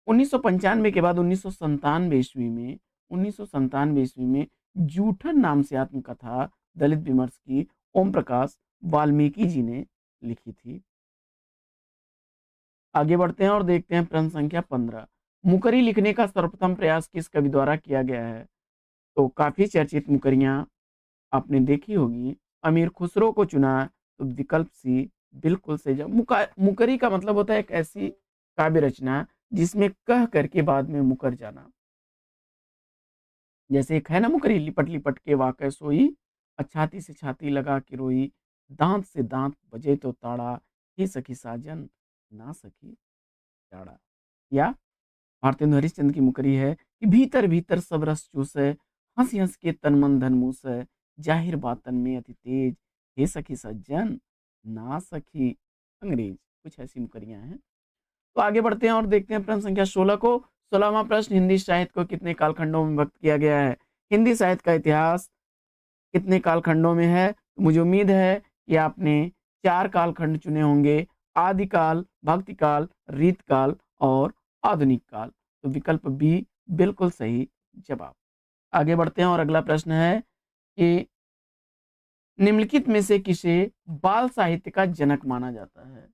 1995 के बाद 1997 ईस्वी में जूठन नाम से आत्मकथा दलित विमर्श की ओम प्रकाश वाल्मीकि जी ने लिखी थी। आगे बढ़ते हैं और देखते हैं प्रश्न संख्या 15, मुकरी लिखने का सर्वप्रथम प्रयास किस कवि द्वारा किया गया है? तो काफी चर्चित मुकरियां आपने देखी होगी, अमीर खुसरो को चुना, तो विकल्प सी बिल्कुल सही जवाब। मुकरी का मतलब होता है एक ऐसी काव्य रचना जिसमें कह करके बाद में मुकर जाना। जैसे एक है ना मुकरी, लिपट लिपट के वाकई सोई, छाती से छाती लगा के रोई, दांत से दांत बजे तो ताड़ा, ही सखी साजन ना सखी जाड़ा। या भारतेंदु हरिश्चंद्र की मुकरी है कि भीतर भीतर सब रस चूसै, हंस हंस के तन मन धन मूसै, जाहिर बातन में अति तेज, हे सखी सज्जन ना सखी अंग्रेज। कुछ ऐसी मुकरियां हैं। तो आगे बढ़ते हैं और देखते हैं प्रश्न संख्या 16 को। 16वां प्रश्न, हिंदी साहित्य को कितने कालखंडों में विभक्त किया गया है? हिंदी साहित्य का इतिहास कितने कालखंडों में है? मुझे उम्मीद है कि आपने 4 कालखंड चुने होंगे, आदिकाल, भक्तिकाल, रीतकाल और आधुनिक काल। तो विकल्प बी बिल्कुल सही जवाब। आगे बढ़ते हैं और अगला प्रश्न है कि निम्नलिखित में से किसे बाल साहित्य का जनक माना जाता है?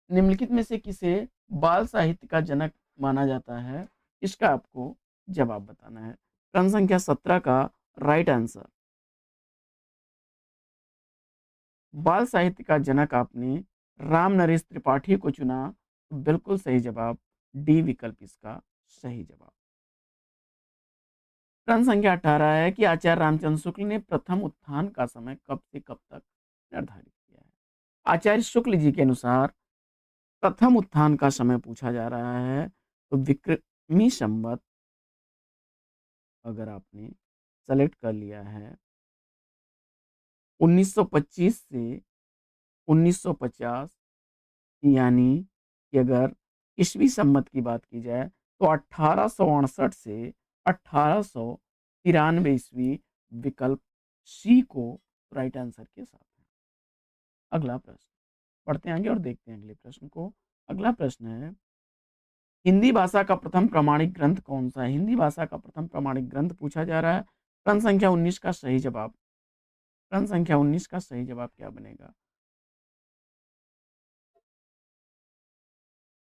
निम्नलिखित में से किसे बाल साहित्य का जनक माना जाता है? इसका आपको जवाब बताना है। प्रश्न संख्या 17 का राइट आंसर, बाल साहित्य का जनक आपने राम नरेश त्रिपाठी को चुना, तो बिल्कुल सही जवाब, डी विकल्प इसका सही जवाब। प्रश्न संख्या 18 है कि आचार्य रामचंद्र शुक्ल ने प्रथम उत्थान का समय कब से कब तक निर्धारित किया है? आचार्य शुक्ल जी के अनुसार प्रथम उत्थान का समय पूछा जा रहा है, तो विक्रमी संवत अगर आपने सेलेक्ट कर लिया है 1925 से 1950, यानी कि अगर ईस्वी संवत की बात की जाए तो 1868 से 1893 ईस्वी, विकल्प सी को राइट आंसर के साथ है। अगला प्रश्न पढ़ते हैं आगे और देखते हैं अगले प्रश्न को। अगला प्रश्न है, हिंदी भाषा का प्रथम प्रमाणिक ग्रंथ कौन सा है? हिंदी भाषा का प्रथम प्रमाणिक ग्रंथ पूछा जा रहा है। प्रश्न संख्या 19 का सही जवाब, प्रश्न संख्या 19 का सही जवाब क्या बनेगा?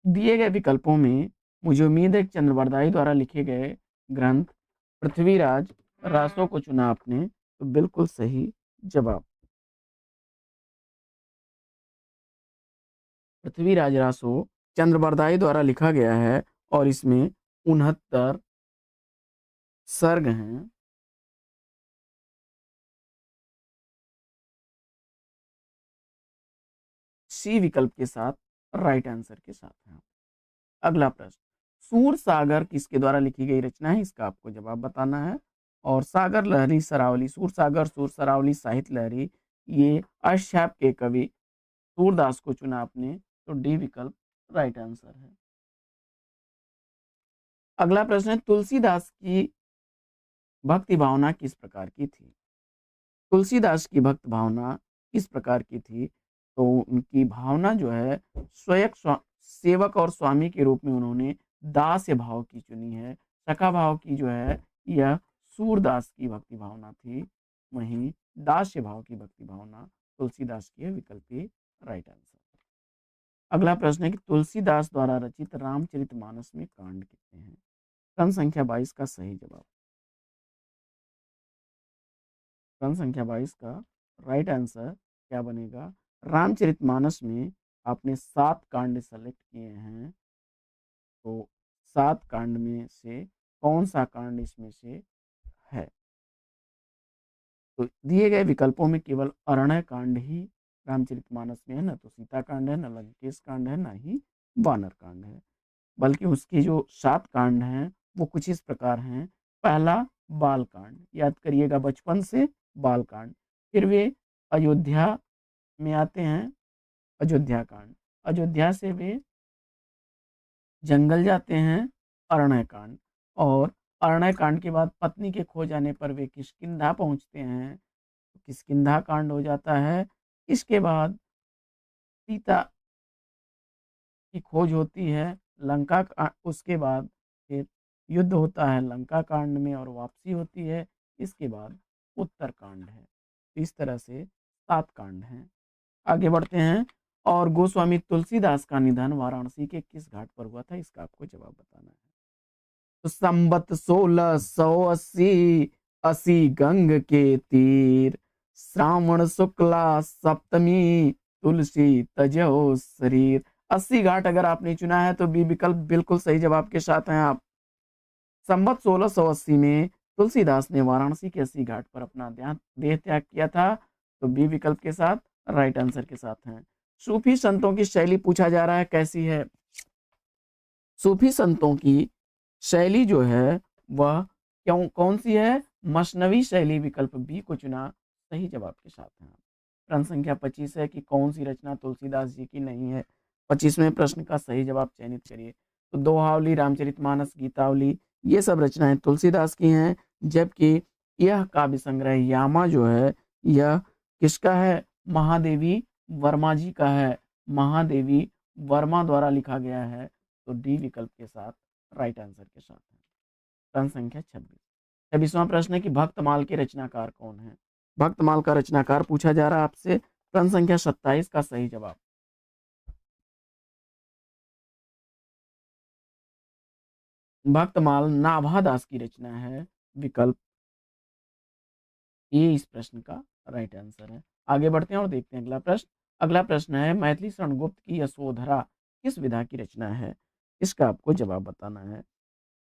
दिए गए विकल्पों में मुझे उम्मीद है कि चंद्रवरदाई द्वारा लिखे गए ग्रंथ पृथ्वीराज रासो को चुना आपने, तो बिल्कुल सही जवाब। पृथ्वीराज रासो चंद्रवरदाई द्वारा लिखा गया है और इसमें 69 सर्ग हैं। सी विकल्प के साथ राइट आंसर के साथ है। अगला प्रश्न, सूर सागर किसके द्वारा लिखी गई रचना है? इसका आपको जवाब बताना है। और सागर लहरी सरावली, सूर सागर सूर सरावली साहित्य लहरी, ये अष्टछाप के कवि सूरदास को चुना आपने, तो डी विकल्प राइट आंसर है। अगला प्रश्न है, तुलसीदास की भक्ति भावना किस प्रकार की थी? तुलसीदास की भक्त भावना किस प्रकार की थी? तो उनकी भावना जो है स्वयं सेवक और स्वामी के रूप में उन्होंने दास्य भाव की चुनी है। सखा भाव की जो है यह सूरदास की भक्ति भावना थी, वहीं दास्य भाव की भक्ति भावना तुलसीदास की है, विकल्प ए राइट आंसर। अगला प्रश्न है कि तुलसीदास द्वारा रचित रामचरितमानस में कांड कितने हैं? प्रश्न संख्या 22 का सही जवाब, प्रश्न संख्या 22 का राइट आंसर क्या बनेगा? रामचरितमानस में आपने 7 कांड सेलेक्ट किए हैं, तो 7 कांड में से कौन सा कांड इसमें से है? तो दिए गए विकल्पों में केवल अरण्य कांड ही रामचरितमानस में है, न तो सीता कांड है, न लंकेश कांड है, ना ही वानर कांड है। बल्कि उसकी जो 7 कांड हैं वो कुछ इस प्रकार हैं। पहला बाल कांड, याद करिएगा बचपन से बाल कांड। फिर वे अयोध्या में आते हैं, अयोध्या कांड। अयोध्या से वे जंगल जाते हैं, अरण्य कांड। और अरण्य कांड के बाद पत्नी के खो जाने पर वे किष्किंधा पहुंचते हैं, तो किष्किंधा कांड हो जाता है। इसके बाद सीता की खोज होती है, उसके बाद फिर युद्ध होता है लंका कांड में और वापसी होती है। इसके बाद उत्तर कांड है। इस तरह से 7 कांड हैं। आगे बढ़ते हैं और गोस्वामी तुलसीदास का निधन वाराणसी के किस घाट पर हुआ था? इसका आपको जवाब बताना है। तो संबत 1680, असी गंग के तीर, श्रावण शुक्ला सप्तमी, तुलसी तजो शरीर। 80 घाट अगर आपने चुना है तो बी विकल्प बिल्कुल सही जवाब के साथ हैं आप। संबत 1680 में तुलसीदास ने वाराणसी के 80 घाट पर अपना देह त्याग किया था, तो बी विकल्प के साथ राइट आंसर के साथ हैं। सूफी संतों की शैली पूछा जा रहा है कैसी है? सूफी संतों की शैली जो है वह कौन सी है? मसनवी शैली। विकल्प बी को चुना सही जवाब के साथ है। प्रश्न संख्या 25 है कि कौन सी रचना तुलसीदास जी की नहीं है? 25वें प्रश्न का सही जवाब चयनित करिए। तो दोहावली, रामचरितमानस, गीतावली, ये सब रचनाएं तुलसीदास की हैं, जबकि यह काव्य संग्रह यामा जो है यह किसका है? महादेवी वर्मा जी का है। महादेवी वर्मा द्वारा लिखा गया है। तो डी विकल्प के साथ राइट आंसर के साथ है। प्रश्न संख्या 26। 26वां प्रश्न है कि भक्तमाल के रचनाकार कौन है? भक्तमाल का रचनाकार पूछा जा रहा है आपसे। प्रश्न संख्या 27 का सही जवाब, भक्तमाल नाभा दास की रचना है। विकल्प ये इस प्रश्न का राइट आंसर है। आगे बढ़ते हैं और देखते हैं अगला प्रश्न। अगला प्रश्न है मैथिली शरण गुप्त की यशोधरा किस विधा की रचना है? इसका आपको जवाब बताना है।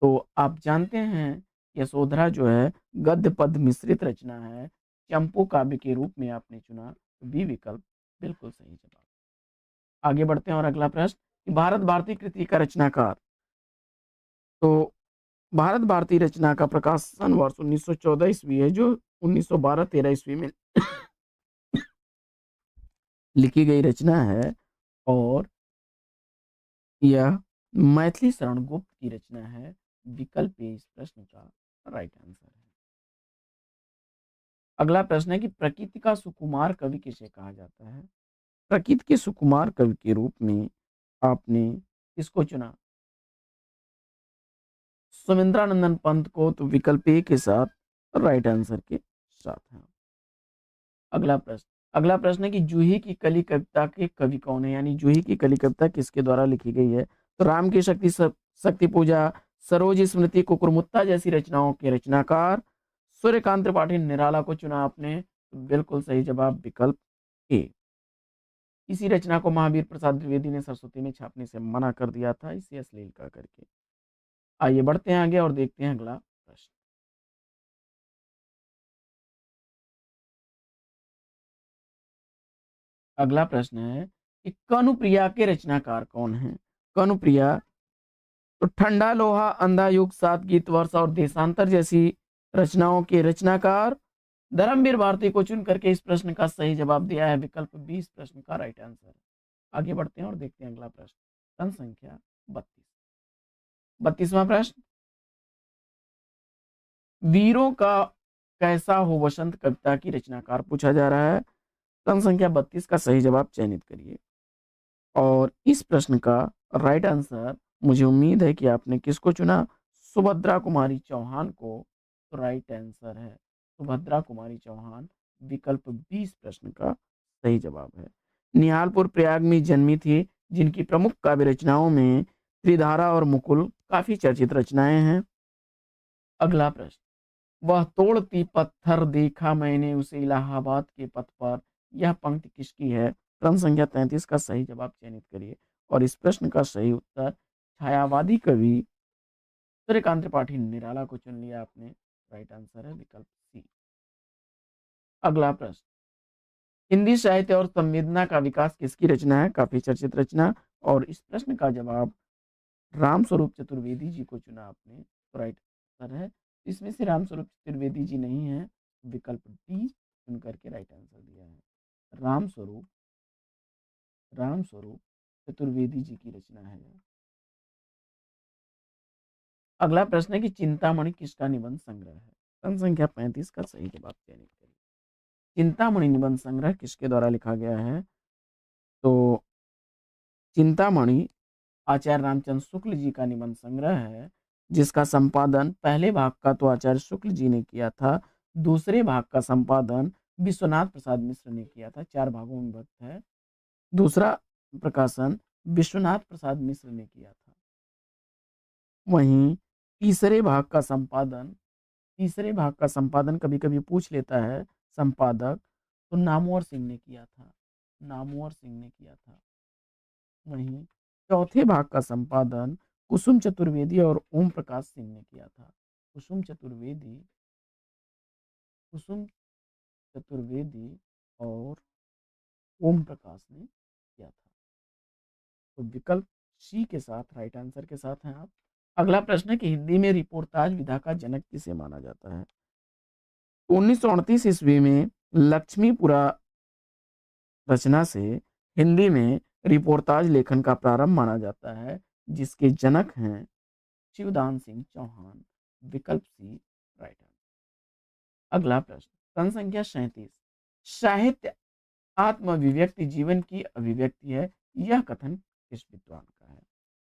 तो आप जानते हैं यशोधरा जो है गद्य पद मिश्रित रचना है। चंपू काव्य के रूप में आपने चुना, तो बी विकल्प बिल्कुल सही जवाब। आगे बढ़ते हैं और अगला प्रश्न कि भारत भारती कृति का रचनाकार। तो भारत भारती रचना का प्रकाशन वर्ष 1914 ईस्वी है, जो 1912-13 ईस्वी में लिखी गई रचना है। और यह मैथिली शरण गुप्त की रचना है। विकल्प ए इस प्रश्न का राइट आंसर है। अगला प्रश्न है कि प्रकृति का सुकुमार कवि किसे कहा जाता है? प्रकृति के सुकुमार कवि के रूप में आपने किसको चुना? सुमिंद्रानंदन पंत को। तो विकल्प ए के साथ राइट आंसर के साथ है। अगला प्रश्न है कि जूही की कली कविता के कवि कौन है? यानी जूही की कली कविता किसके द्वारा लिखी गई है? तो राम की शक्ति पूजा, सरोज स्मृति, कुकुरमुत्ता जैसी रचनाओं के रचनाकार सूर्यकांत त्रिपाठी निराला को चुना आपने। तो बिल्कुल सही जवाब विकल्प ए। इसी रचना को महावीर प्रसाद द्विवेदी ने सरस्वती में छापने से मना कर दिया था, इसे अश्लील कह करके। आइए बढ़ते हैं आगे और देखते हैं अगला प्रश्न। अगला प्रश्न है कि कनुप्रिया के रचनाकार कौन है? कनुप्रिया तो ठंडा लोहा, अंधा युग, सात गीत वर्ष और देशांतर जैसी रचनाओं के रचनाकार धर्मवीर भारती को चुन करके इस प्रश्न का सही जवाब दिया है। विकल्प बी इस प्रश्न का राइट आंसर है। आगे बढ़ते हैं और देखते हैं अगला प्रश्न। प्रश्न संख्या 32। 32वां प्रश्न, वीरों का कैसा हो वसंत कविता की रचनाकार पूछा जा रहा है। प्रश्न संख्या 32 का सही जवाब चयनित करिए। और इस प्रश्न का राइट आंसर, मुझे उम्मीद है कि आपने किसको चुना? सुभद्रा कुमारी चौहान को। तो राइट आंसर है सुभद्रा कुमारी चौहान। विकल्प 20 प्रश्न का सही जवाब है। निहालपुर प्रयाग में जन्मी थी, जिनकी प्रमुख काव्य रचनाओं में त्रिधारा और मुकुल काफी चर्चित रचनाएं हैं। अगला प्रश्न, वह तोड़ती पत्थर देखा मैंने उसे इलाहाबाद के पथ पर, यह पंक्ति किसकी है? प्रश्न संख्या 33 का सही जवाब चयनित करिए। और इस प्रश्न का सही उत्तर छायावादी कवि सूर्यकांत त्रिपाठी निराला को चुन लिया आपने। राइट आंसर है विकल्प सी। अगला प्रश्न, हिंदी साहित्य और संवेदना का विकास किसकी रचना है? काफी चर्चित रचना। और इस प्रश्न का जवाब राम स्वरूप चतुर्वेदी जी को चुना आपने। तो राइट आंसर है। इसमें से राम स्वरूप चतुर्वेदी जी नहीं है। विकल्प डी चुन करके राइट आंसर दिया है। राम स्वरूप चतुर्वेदी जी की रचना है। अगला प्रश्न है कि चिंतामणि किसका निबंध संग्रह है? प्रश्न संख्या 35 का सही जवाब चयनित करिए। चिंतामणि निबंध संग्रह किसके द्वारा लिखा गया है? तो चिंतामणि आचार्य रामचंद्र शुक्ल जी का निबंध संग्रह है, जिसका संपादन पहले भाग का तो आचार्य शुक्ल जी ने किया था, दूसरे भाग का संपादन विश्वनाथ प्रसाद मिश्र ने किया था। 4 भागों में विभक्त है। दूसरा प्रकाशन विश्वनाथ प्रसाद मिश्र ने किया था। वहीं तीसरे भाग का संपादन कभी कभी पूछ लेता है संपादक, तो नामवर सिंह ने किया था। वहीं चौथे भाग का संपादन कुसुम चतुर्वेदी और ओम प्रकाश सिंह ने किया था। कुसुम चतुर्वेदी और ओम प्रकाश ने किया था। तो विकल्प सी के साथ राइट आंसर के साथ हैं आप। अगला प्रश्न है कि हिंदी में रिपोर्टाज विधा का जनक किसे माना जाता है? 1938 ईस्वी में लक्ष्मीपुरा रचना से हिंदी में रिपोर्टाज लेखन का प्रारंभ माना जाता है, जिसके जनक हैं शिवदान सिंह चौहान। विकल्प सी राइट आंसर। अगला प्रश्न, प्रश्न संख्या 37। साहित्य आत्म-अभिव्यक्ति जीवन की अभिव्यक्ति है, यह कथन किस विद्वान का है?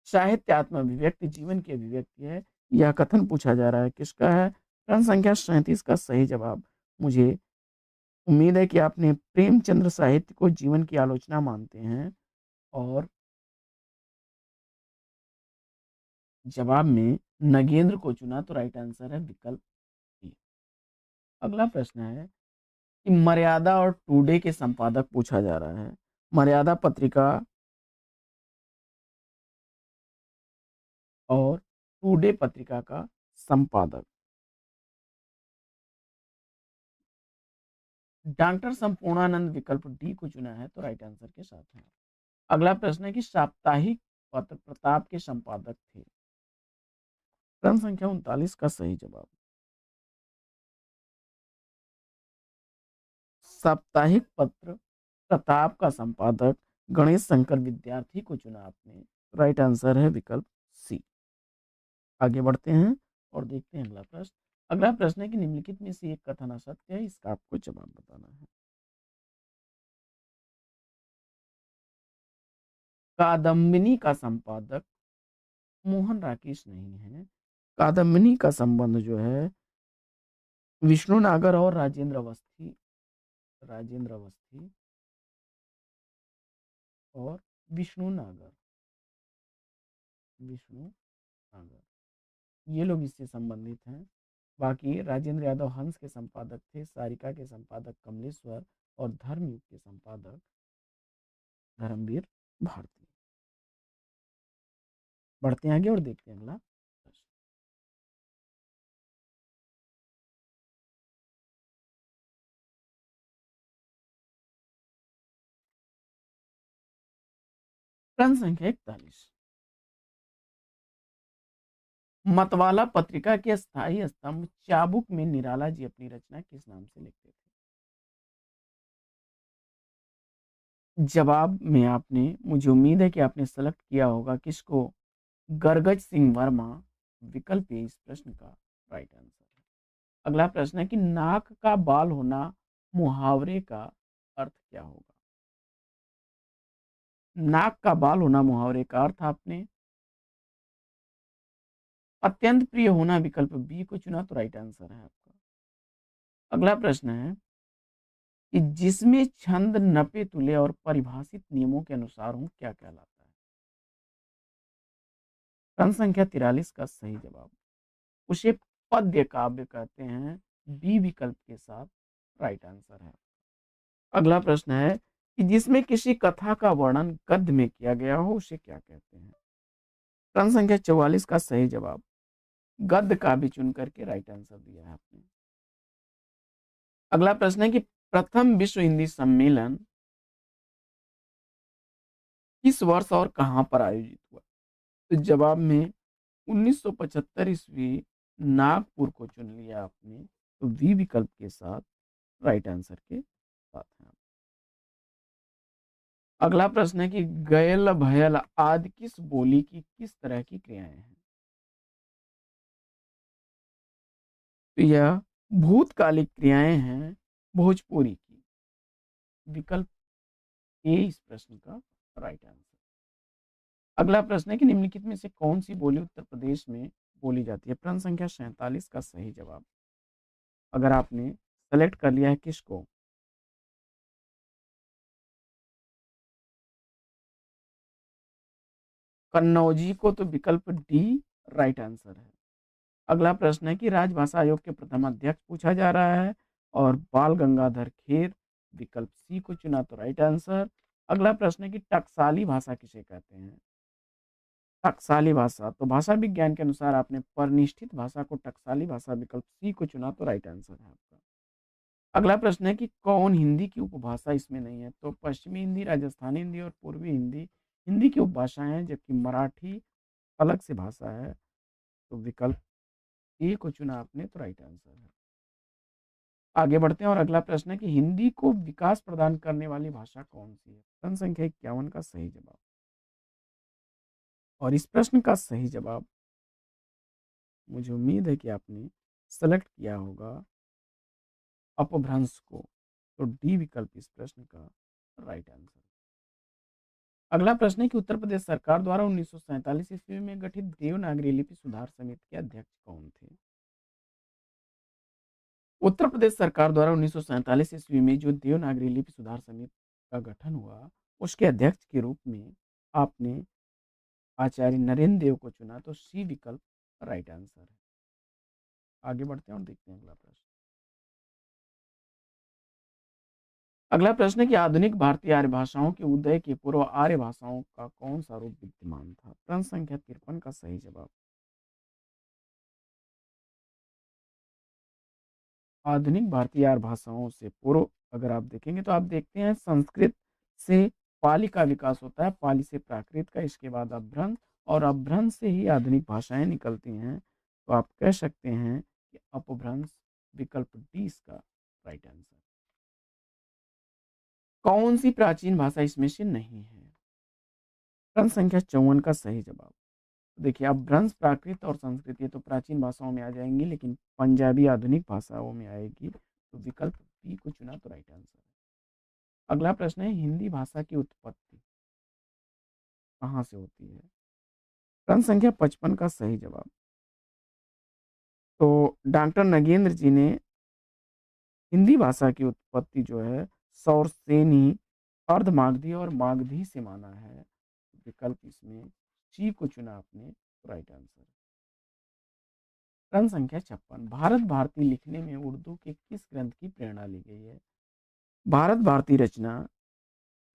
साहित्य आत्म-अभिव्यक्ति जीवन की अभिव्यक्ति है, यह कथन पूछा जा रहा है, किसका है? प्रश्न संख्या 37 का सही जवाब, मुझे उम्मीद है कि आपने प्रेमचंद्र साहित्य को जीवन की आलोचना मानते हैं और जवाब में नगेंद्र को चुना, तो राइट आंसर है विकल्प डी। अगला प्रश्न है कि मर्यादा और टुडे के संपादक पूछा जा रहा है। मर्यादा पत्रिका और टुडे पत्रिका का संपादक डॉक्टर संपूर्णानंद विकल्प डी को चुना है, तो राइट आंसर के साथ है। अगला प्रश्न है कि साप्ताहिक पत्र प्रताप के संपादक थे। प्रश्न संख्या 39 का सही जवाब, साप्ताहिक पत्र प्रताप का संपादक गणेश शंकर विद्यार्थी को चुना आपने, राइट आंसर है विकल्प सी। आगे बढ़ते हैं और देखते हैं अगला प्रश्न। अगला प्रश्न है कि निम्नलिखित में से एक कथन असत्य है, इसका आपको जवाब बताना है। कादम्बिनी का संपादक मोहन राकेश नहीं है। कादम्बिनी का संबंध जो है विष्णु नागर और राजेंद्र अवस्थी और विष्णु नागर, ये लोग इससे संबंधित हैं। बाकी राजेंद्र यादव हंस के संपादक थे, सारिका के संपादक कमलेश्वर और धर्मयुग के संपादक धर्मवीर भारती। बढ़ते हैं आगे और देखते हैं अगला प्रश्न। प्रश्न संख्या 41। मतवाला पत्रिका के स्थायी स्तंभ चाबुक में निराला जी अपनी रचना किस नाम से लिखते थे? जवाब में आपने, मुझे उम्मीद है कि आपने सेलेक्ट किया होगा किसको? गरगज सिंह वर्मा। विकल्प ए इस प्रश्न का राइट आंसर है। अगला प्रश्न है कि नाक का बाल होना मुहावरे का अर्थ क्या होगा? नाक का बाल होना मुहावरे का अर्थ आपने अत्यंत प्रिय होना विकल्प बी को चुना, तो राइट आंसर है आपका। अगला प्रश्न है कि जिसमें छंद नपे तुले और परिभाषित नियमों के अनुसार हो, क्या कहलाता है? प्रश्न संख्या 43 का सही जवाब, उसे पद्य काव्य कहते हैं। बी विकल्प के साथ राइट आंसर है। अगला प्रश्न है कि जिसमें किसी कथा का वर्णन गद्य में किया गया हो, उसे क्या कहते हैं? प्रश्न संख्या 44 का सही जवाब, गद्य काव्य चुन करके राइट आंसर दिया है आपने। अगला प्रश्न है कि प्रथम विश्व हिंदी सम्मेलन किस वर्ष और कहां पर आयोजित हुआ? तो जवाब में 1975 ईस्वी नागपुर को चुन लिया आपने, तो वी विकल्प के साथ राइट आंसर के साथ हैं। अगला प्रश्न है कि गयल भयल आदि किस बोली की किस तरह की क्रियाएं हैं? तो यह भूतकालिक क्रियाएं हैं भोजपुरी की। विकल्प ए इस प्रश्न का राइट आंसर। अगला प्रश्न है कि निम्नलिखित में से कौन सी बोली उत्तर प्रदेश में बोली जाती है? प्रश्न संख्या 47 का सही जवाब, अगर आपने सेलेक्ट कर लिया है किसको? कन्नौजी को, तो विकल्प डी राइट आंसर है। अगला प्रश्न है कि राजभाषा आयोग के प्रथम अध्यक्ष पूछा जा रहा है और बाल गंगाधर खेर। विकल्प सी को चुना, तो राइट आंसर। अगला प्रश्न है कि टकसाली भाषा किसे कहते हैं? टकसाली भाषा, तो भाषा विज्ञान के अनुसार आपने परिनिष्ठित भाषा को टकसाली भाषा, विकल्प सी को चुना, तो राइट आंसर है आपका। अगला प्रश्न है कि कौन हिंदी की उपभाषा इसमें नहीं है? तो पश्चिमी हिंदी, राजस्थानी हिंदी और पूर्वी हिंदी हिंदी की उपभाषाएं हैं, जबकि मराठी अलग से भाषा है। तो विकल्प ए को चुना आपने, तो राइट आंसर है। आगे बढ़ते हैं और अगला प्रश्न है कि हिंदी को विकास प्रदान करने वाली भाषा कौन सी है? प्रश्न संख्या 51 का सही जवाब। और इस प्रश्न का सही जवाब, मुझे उम्मीद है कि आपने सेलेक्ट किया होगा अपभ्रंश को। तो डी विकल्प इस प्रश्न का राइट आंसर। अगला प्रश्न है कि उत्तर प्रदेश सरकार द्वारा 1947 ईस्वी में गठित देवनागरी लिपि सुधार समिति के अध्यक्ष कौन थे? उत्तर प्रदेश सरकार द्वारा 1947 ईस्वी में जो देवनागरी लिपि सुधार समिति का गठन हुआ, उसके अध्यक्ष के रूप में आपने आचार्य नरेंद्र देव को चुना। तो सी विकल्प राइट आंसर है। आगे बढ़ते हैं और देखते हैं अगला प्रश्न। अगला प्रश्न है कि आधुनिक भारतीय आर्य भाषाओं के उदय के पूर्व आर्य भाषाओं का कौन सा रूप विद्यमान था? प्रश्न संख्या 53 का सही जवाब। आधुनिक भारतीय आर्य भाषाओं से पूर्व अगर आप देखेंगे तो आप देखते हैं संस्कृत से पाली का विकास होता है, पाली से प्राकृत का, इसके बाद अपभ्रंश, और अपभ्रंश से ही आधुनिक भाषाएं निकलती हैं। तो आप कह सकते हैं कि अपभ्रंश विकल्प डी इसका राइट आंसर। कौन सी प्राचीन भाषा इसमें से नहीं है? प्रश्न संख्या 54 का सही जवाब। देखिए, अपभ्रंश, प्राकृत और संस्कृत ये तो प्राचीन भाषाओं में आ जाएंगी, लेकिन पंजाबी आधुनिक भाषाओं में आएगी। तो विकल्प बी को चुना, तो राइट आंसर है। अगला प्रश्न है हिंदी भाषा की उत्पत्ति कहाँ से होती है? प्रश्न संख्या 55 का सही जवाब। तो डॉक्टर नगेंद्र जी ने हिंदी भाषा की उत्पत्ति जो है सौरसेनी, अर्धमागधी और मागधी से माना है। विकल्प इसमें सी को चुना आपने, राइट आंसर। प्रश्न संख्या 56, भारत भारती लिखने में उर्दू के किस ग्रंथ की प्रेरणा ली गई है? भारत भारती रचना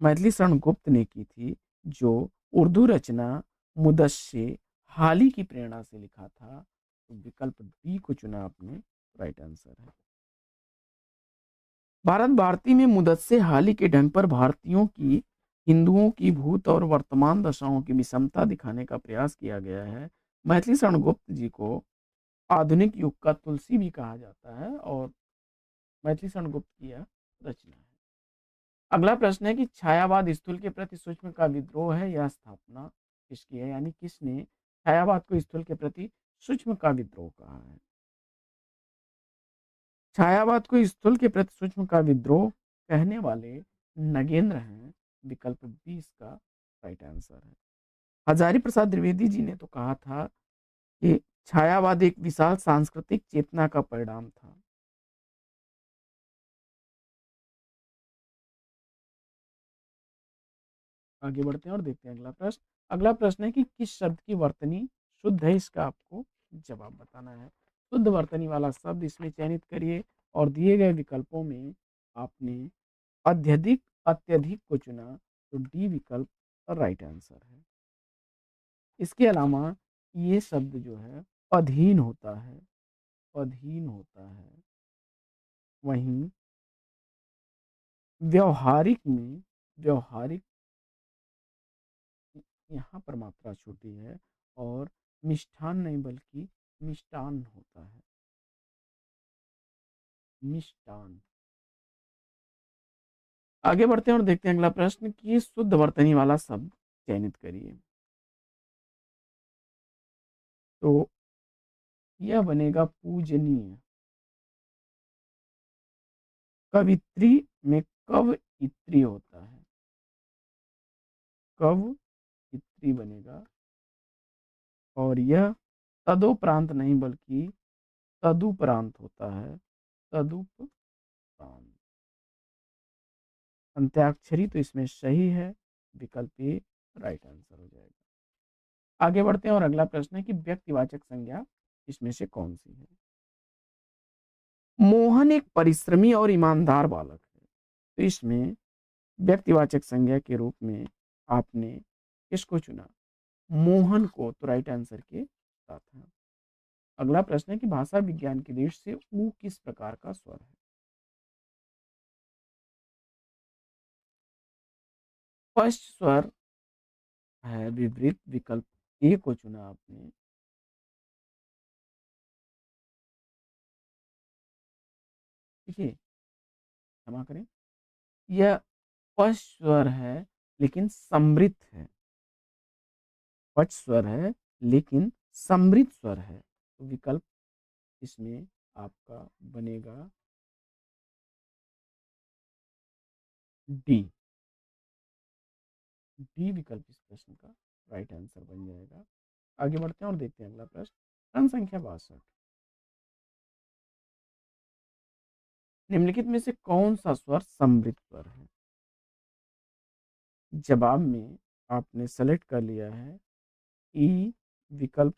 मैथिली शरण गुप्त ने की थी, जो उर्दू रचना मुदस्से हाली की प्रेरणा से लिखा था। तो विकल्प डी को चुना आपने, राइट आंसर है। भारत भारती में मुदस्से हाली के ढंग पर भारतीयों की, हिंदुओं की भूत और वर्तमान दशाओं की विषमता दिखाने का प्रयास किया गया है। मैथिली शरण गुप्त जी को आधुनिक युग का तुलसी भी कहा जाता है, और मैथिली शरण गुप्त की यह रचना है। अगला प्रश्न है कि छायावाद स्थूल के प्रति सूक्ष्म का विद्रोह है, यह स्थापना किसकी है? यानी किसने छायावाद को स्थूल के प्रति सूक्ष्म का विद्रोह कहा है? छायावाद को स्थूल के प्रति सूक्ष्म का विद्रोह कहने वाले नगेंद्र हैं। विकल्प बी इसका राइट आंसर है। हजारी प्रसाद द्विवेदी जी ने तो कहा था कि छायावाद एक विशाल सांस्कृतिक चेतना का परिणाम था। आगे बढ़ते हैं और देखते हैं अगला प्रश्न। अगला प्रश्न है कि किस शब्द की वर्तनी शुद्ध है? इसका आपको जवाब बताना है। शुद्ध वर्तनी वाला शब्द इसमें चयनित करिए, और दिए गए विकल्पों में आपने अत्यधिक अत्यधिक को चुना। तो डी विकल्प राइट आंसर है। इसके अलावा ये शब्द जो है अधीन होता है, अधीन होता है। वहीं व्यवहारिक में, व्यवहारिक यहाँ पर मात्रा छोटी है, और मिष्ठान नहीं बल्कि मिष्टान होता है, मिष्टान। आगे बढ़ते हैं और देखते हैं अगला प्रश्न कि शुद्ध वर्तनी वाला शब्द चयनित करिए। तो यह बनेगा पूजनीय। कवित्री में कव इत्री होता है, कव इत्री बनेगा, और यह तदोप्रांत नहीं बल्कि तदुपरांत होता है, तदुपरांत। अंत्याक्षरी तो इसमें सही है, विकल्प ए राइट आंसर हो जाएगा। आगे बढ़ते हैं और अगला प्रश्न है कि व्यक्तिवाचक संज्ञा इसमें से कौन सी है? मोहन एक परिश्रमी और ईमानदार बालक है। तो इसमें व्यक्तिवाचक संज्ञा के रूप में आपने किसको चुना? मोहन को, तो राइट आंसर के साथ है। अगला प्रश्न है कि भाषा विज्ञान की दृष्टि से ऊ किस प्रकार का स्वर है? स्पष्ट स्वर है, विपरीत। विकल्प ए को चुना आपने। देखिए, क्षमा करें, यह पश स्वर है लेकिन समृद्ध है। पच स्वर है लेकिन समृद्ध स्वर है। तो विकल्प इसमें आपका बनेगा डी। डी विकल्प इस प्रश्न का राइट आंसर बन जाएगा। आगे बढ़ते हैं और देखते हैं अगला प्रश्न। प्रश्न संख्या 62। निम्नलिखित में से कौन सा स्वर समृद्ध स्वर है? जवाब में आपने सेलेक्ट कर लिया है ई विकल्प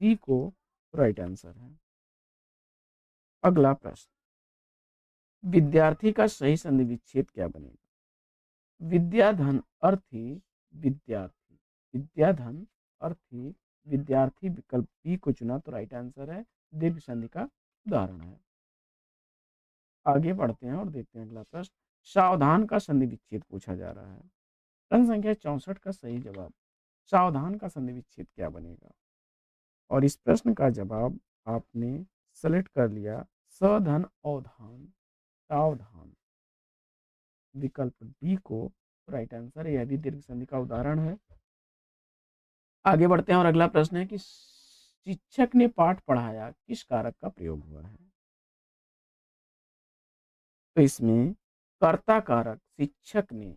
सी को राइट आंसर है। अगला प्रश्न, विद्यार्थी का सही संधि विच्छेद क्या बनेगा? विद्याधन अर्थी विद्यार्थी, विद्याधन अर्थी विद्यार्थी विकल्प बी को चुना तो राइट आंसर है। दीर्घ संधि का उदाहरण है। आगे बढ़ते हैं और देखते हैं अगला प्रश्न। सावधान का संधि विच्छेद पूछा जा रहा है। प्रश्न संख्या 64 का सही जवाब सावधान का संधि विच्छेद क्या बनेगा? और इस प्रश्न का जवाब आपने सेलेक्ट कर लिया सधन अवधान सावधान विकल्प डी को राइट आंसर है। यह भी दीर्घ संधि का उदाहरण है। आगे बढ़ते हैं और अगला प्रश्न है कि शिक्षक ने पाठ पढ़ाया किस कारक का प्रयोग हुआ है? तो इसमें कर्ता कारक शिक्षक ने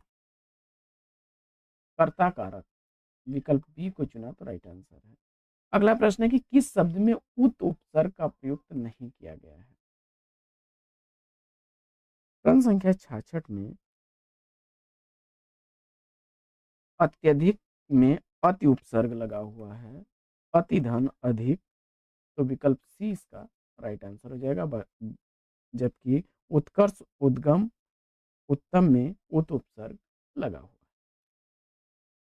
कर्ता कारक विकल्प बी को चुना तो राइट आंसर है। अगला प्रश्न है कि किस शब्द में उत उपसर्ग का प्रयुक्त नहीं किया गया है? प्रश्न संख्या 66 में अत्यधिक में अति उपसर्ग लगा हुआ है। अति धन अधिक, तो विकल्प सी इसका राइट आंसर हो जाएगा। जबकि उत्कर्ष उद्गम उत्तम में उत उपसर्ग लगा हुआ है।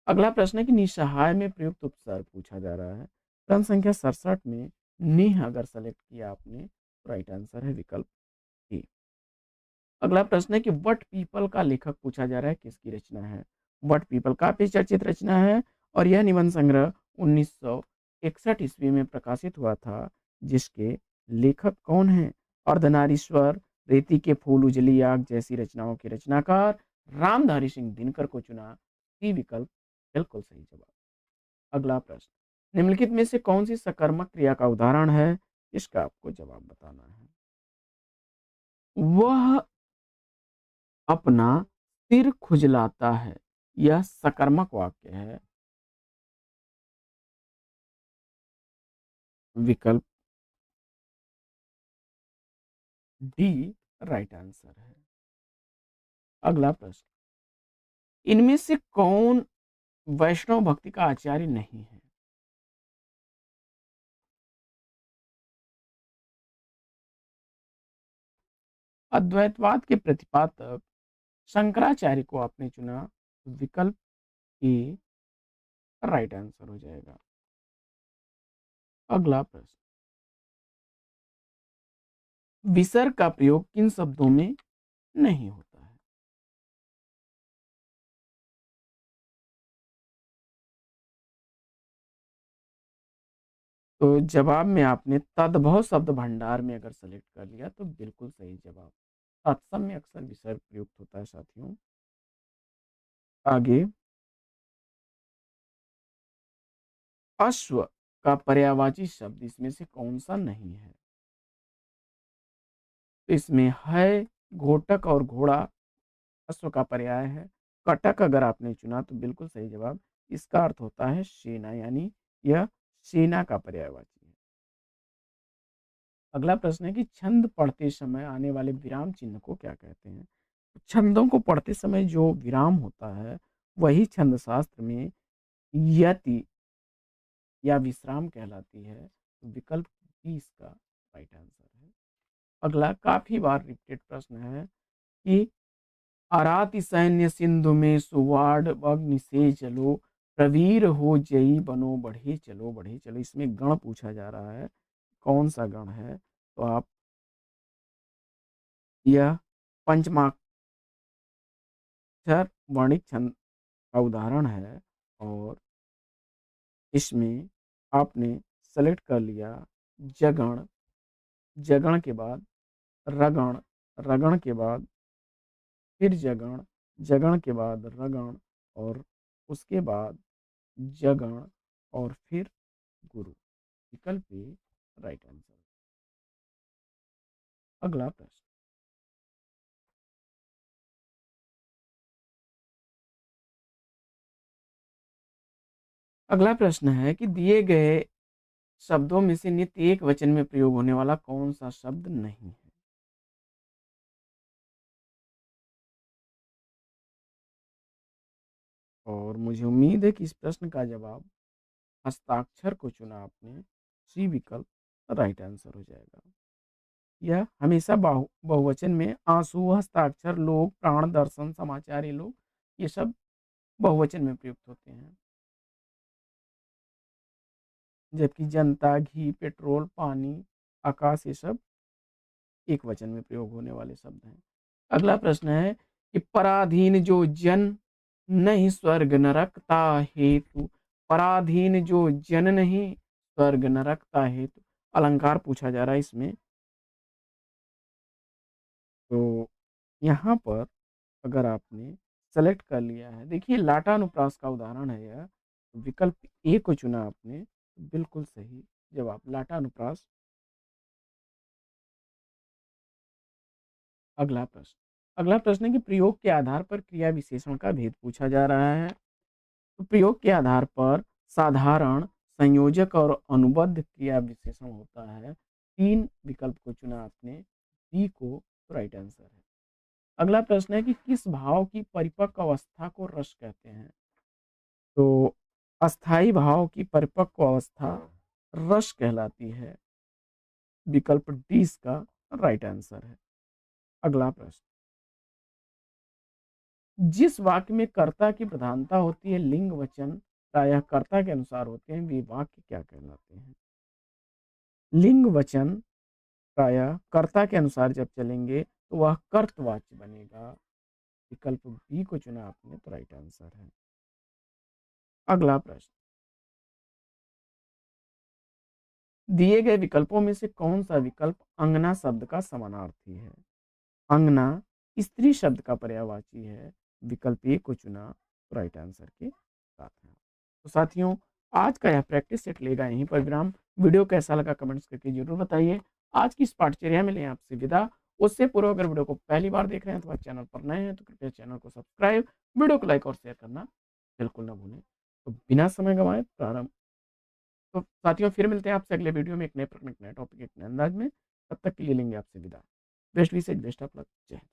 अगला प्रश्न है कि निसहाय में प्रयुक्त उपसर्ग पूछा जा रहा है। प्रश्न संख्या 67 में निह अगर सेलेक्ट किया आपने तो राइट आंसर है विकल्प ए। अगला प्रश्न है कि वट पीपल का लेखक पूछा जा रहा है, किसकी रचना है? वट पीपल काफी चर्चित रचना है और यह निबंध संग्रह 1961 ईस्वी में प्रकाशित हुआ था। जिसके लेखक कौन है? अर्धनारीश्वर, रेती के फूल, उजली आग जैसी रचनाओं के रचनाकार रामधारी सिंह दिनकर को चुना। सी विकल्प बिल्कुल सही जवाब। अगला प्रश्न, निम्नलिखित में से कौन सी सकर्मक क्रिया का उदाहरण है? इसका आपको जवाब बताना है। वह अपना सिर खुजलाता है, यह सकर्मक वाक्य है। विकल्प डी राइट आंसर है। अगला प्रश्न, इनमें से कौन वैष्णव भक्ति का आचार्य नहीं है? अद्वैतवाद के प्रतिपादक शंकराचार्य को आपने चुना, विकल्प ए राइट आंसर हो जाएगा। अगला प्रश्न, विसर्ग का प्रयोग किन शब्दों में नहीं होता है? तो जवाब में आपने तद्भव शब्द भंडार में अगर सेलेक्ट कर लिया तो बिल्कुल सही जवाब। तत्सम में अक्सर विसर्ग प्रयुक्त होता है साथियों। आगे, अश्व का पर्यायवाची शब्द इसमें से कौन सा नहीं है? तो इसमें है घोटक और घोड़ा अश्व का पर्याय है। कटक अगर आपने चुना तो बिल्कुल सही जवाब। इसका अर्थ होता है सेना, यानी यह सेना का पर्यायवाची है। अगला प्रश्न है कि छंद पढ़ते समय आने वाले विराम चिन्ह को क्या कहते हैं? छंदों को पढ़ते समय जो विराम होता है वही छंद शास्त्र में यति या विश्राम कहलाती है। तो विकल्प बी इसका राइट आंसर है। अगला काफी बार रिपीटेड प्रश्न है कि आराति सैन्य सिंधु में सुवाड़ अग्नि से चलो, प्रवीर हो जई बनो बढ़े चलो बढ़े चलो। इसमें गण पूछा जा रहा है, कौन सा गण है? तो आप यह पंचमाक्षर वर्णिक छंद का उदाहरण है और इसमें आपने सेलेक्ट कर लिया जगण। जगण के बाद रगण, रगण के बाद फिर जगण, जगण के बाद रगण और उसके बाद जगण और फिर गुरु। विकल्प ए राइट आंसर। अगला प्रश्न, अगला प्रश्न है कि दिए गए शब्दों में से नित्य एक वचन में प्रयोग होने वाला कौन सा शब्द नहीं है? और मुझे उम्मीद है कि इस प्रश्न का जवाब हस्ताक्षर को चुना आपने, सी विकल्प राइट आंसर हो जाएगा। यह हमेशा बहुवचन में आंसू, हस्ताक्षर, लोग, प्राण, दर्शन, समाचार, ये लोग, ये सब बहुवचन में प्रयुक्त होते हैं। जबकि जनता, घी, पेट्रोल, पानी, आकाश, ये सब एक वचन में प्रयोग होने वाले शब्द हैं। अगला प्रश्न है कि पराधीन जो जन नहीं स्वर्ग नरकता हेतु, पराधीन जो जन नहीं स्वर्ग नरकता हेतु अलंकार पूछा जा रहा है इसमें। तो यहाँ पर अगर आपने सेलेक्ट कर लिया है, देखिए लाटा अनुप्रास का उदाहरण है यह, विकल्प ए को चुना आपने, बिल्कुल सही जवाब लाटा अनुप्रास। अगला प्रश्न, अगला प्रश्न है कि प्रयोग के आधार पर क्रिया विशेषण का भेद पूछा जा रहा है। तो प्रयोग के आधार पर साधारण, संयोजक और अनुबद्ध क्रिया विशेषण होता है। तीन विकल्प को चुना आपने, डी को राइट आंसर है। अगला प्रश्न है कि किस भाव की परिपक्व अवस्था को रस कहते हैं? तो अस्थाई भाव की परिपक्व अवस्था रस कहलाती है। विकल्प डी इसका राइट आंसर है। अगला प्रश्न, जिस वाक्य में कर्ता की प्रधानता होती है, लिंग वचन प्रायः कर्ता के अनुसार होते हैं, वे वाक्य क्या कहलाते हैं? लिंग वचन प्रायः कर्ता के अनुसार जब चलेंगे तो वह कर्तवाच्य बनेगा। विकल्प बी को चुना आपने तो राइट आंसर है। अगला प्रश्न, दिए गए विकल्पों में से कौन सा विकल्प अंगना शब्द का समानार्थी है? अंगना स्त्री शब्द का पर्यायवाची है। विकल्प ए को चुना तो राइट आंसर के साथ है। तो साथियों, आज का यह प्रैक्टिस सेट लेगा यहीं पर विराम। वीडियो कैसा लगा कमेंट्स करके जरूर बताइए। आज की इस पाठचर्या में लें आपसे विदा। उससे पूर्व अगर वीडियो को पहली बार देख रहे हैं तो चैनल पर नए हैं तो कृपया चैनल को सब्सक्राइब, वीडियो को लाइक और शेयर करना बिल्कुल ना भूलें। तो बिना समय गंवाए प्रारंभ, तो साथियों फिर मिलते हैं आपसे अगले वीडियो में एक नए प्रश्न, एक नए टॉपिक, एक नए अंदाज में। तब तक के लिए लेंगे आपसे विदा। Best wishes, best of luck, जय हिंद।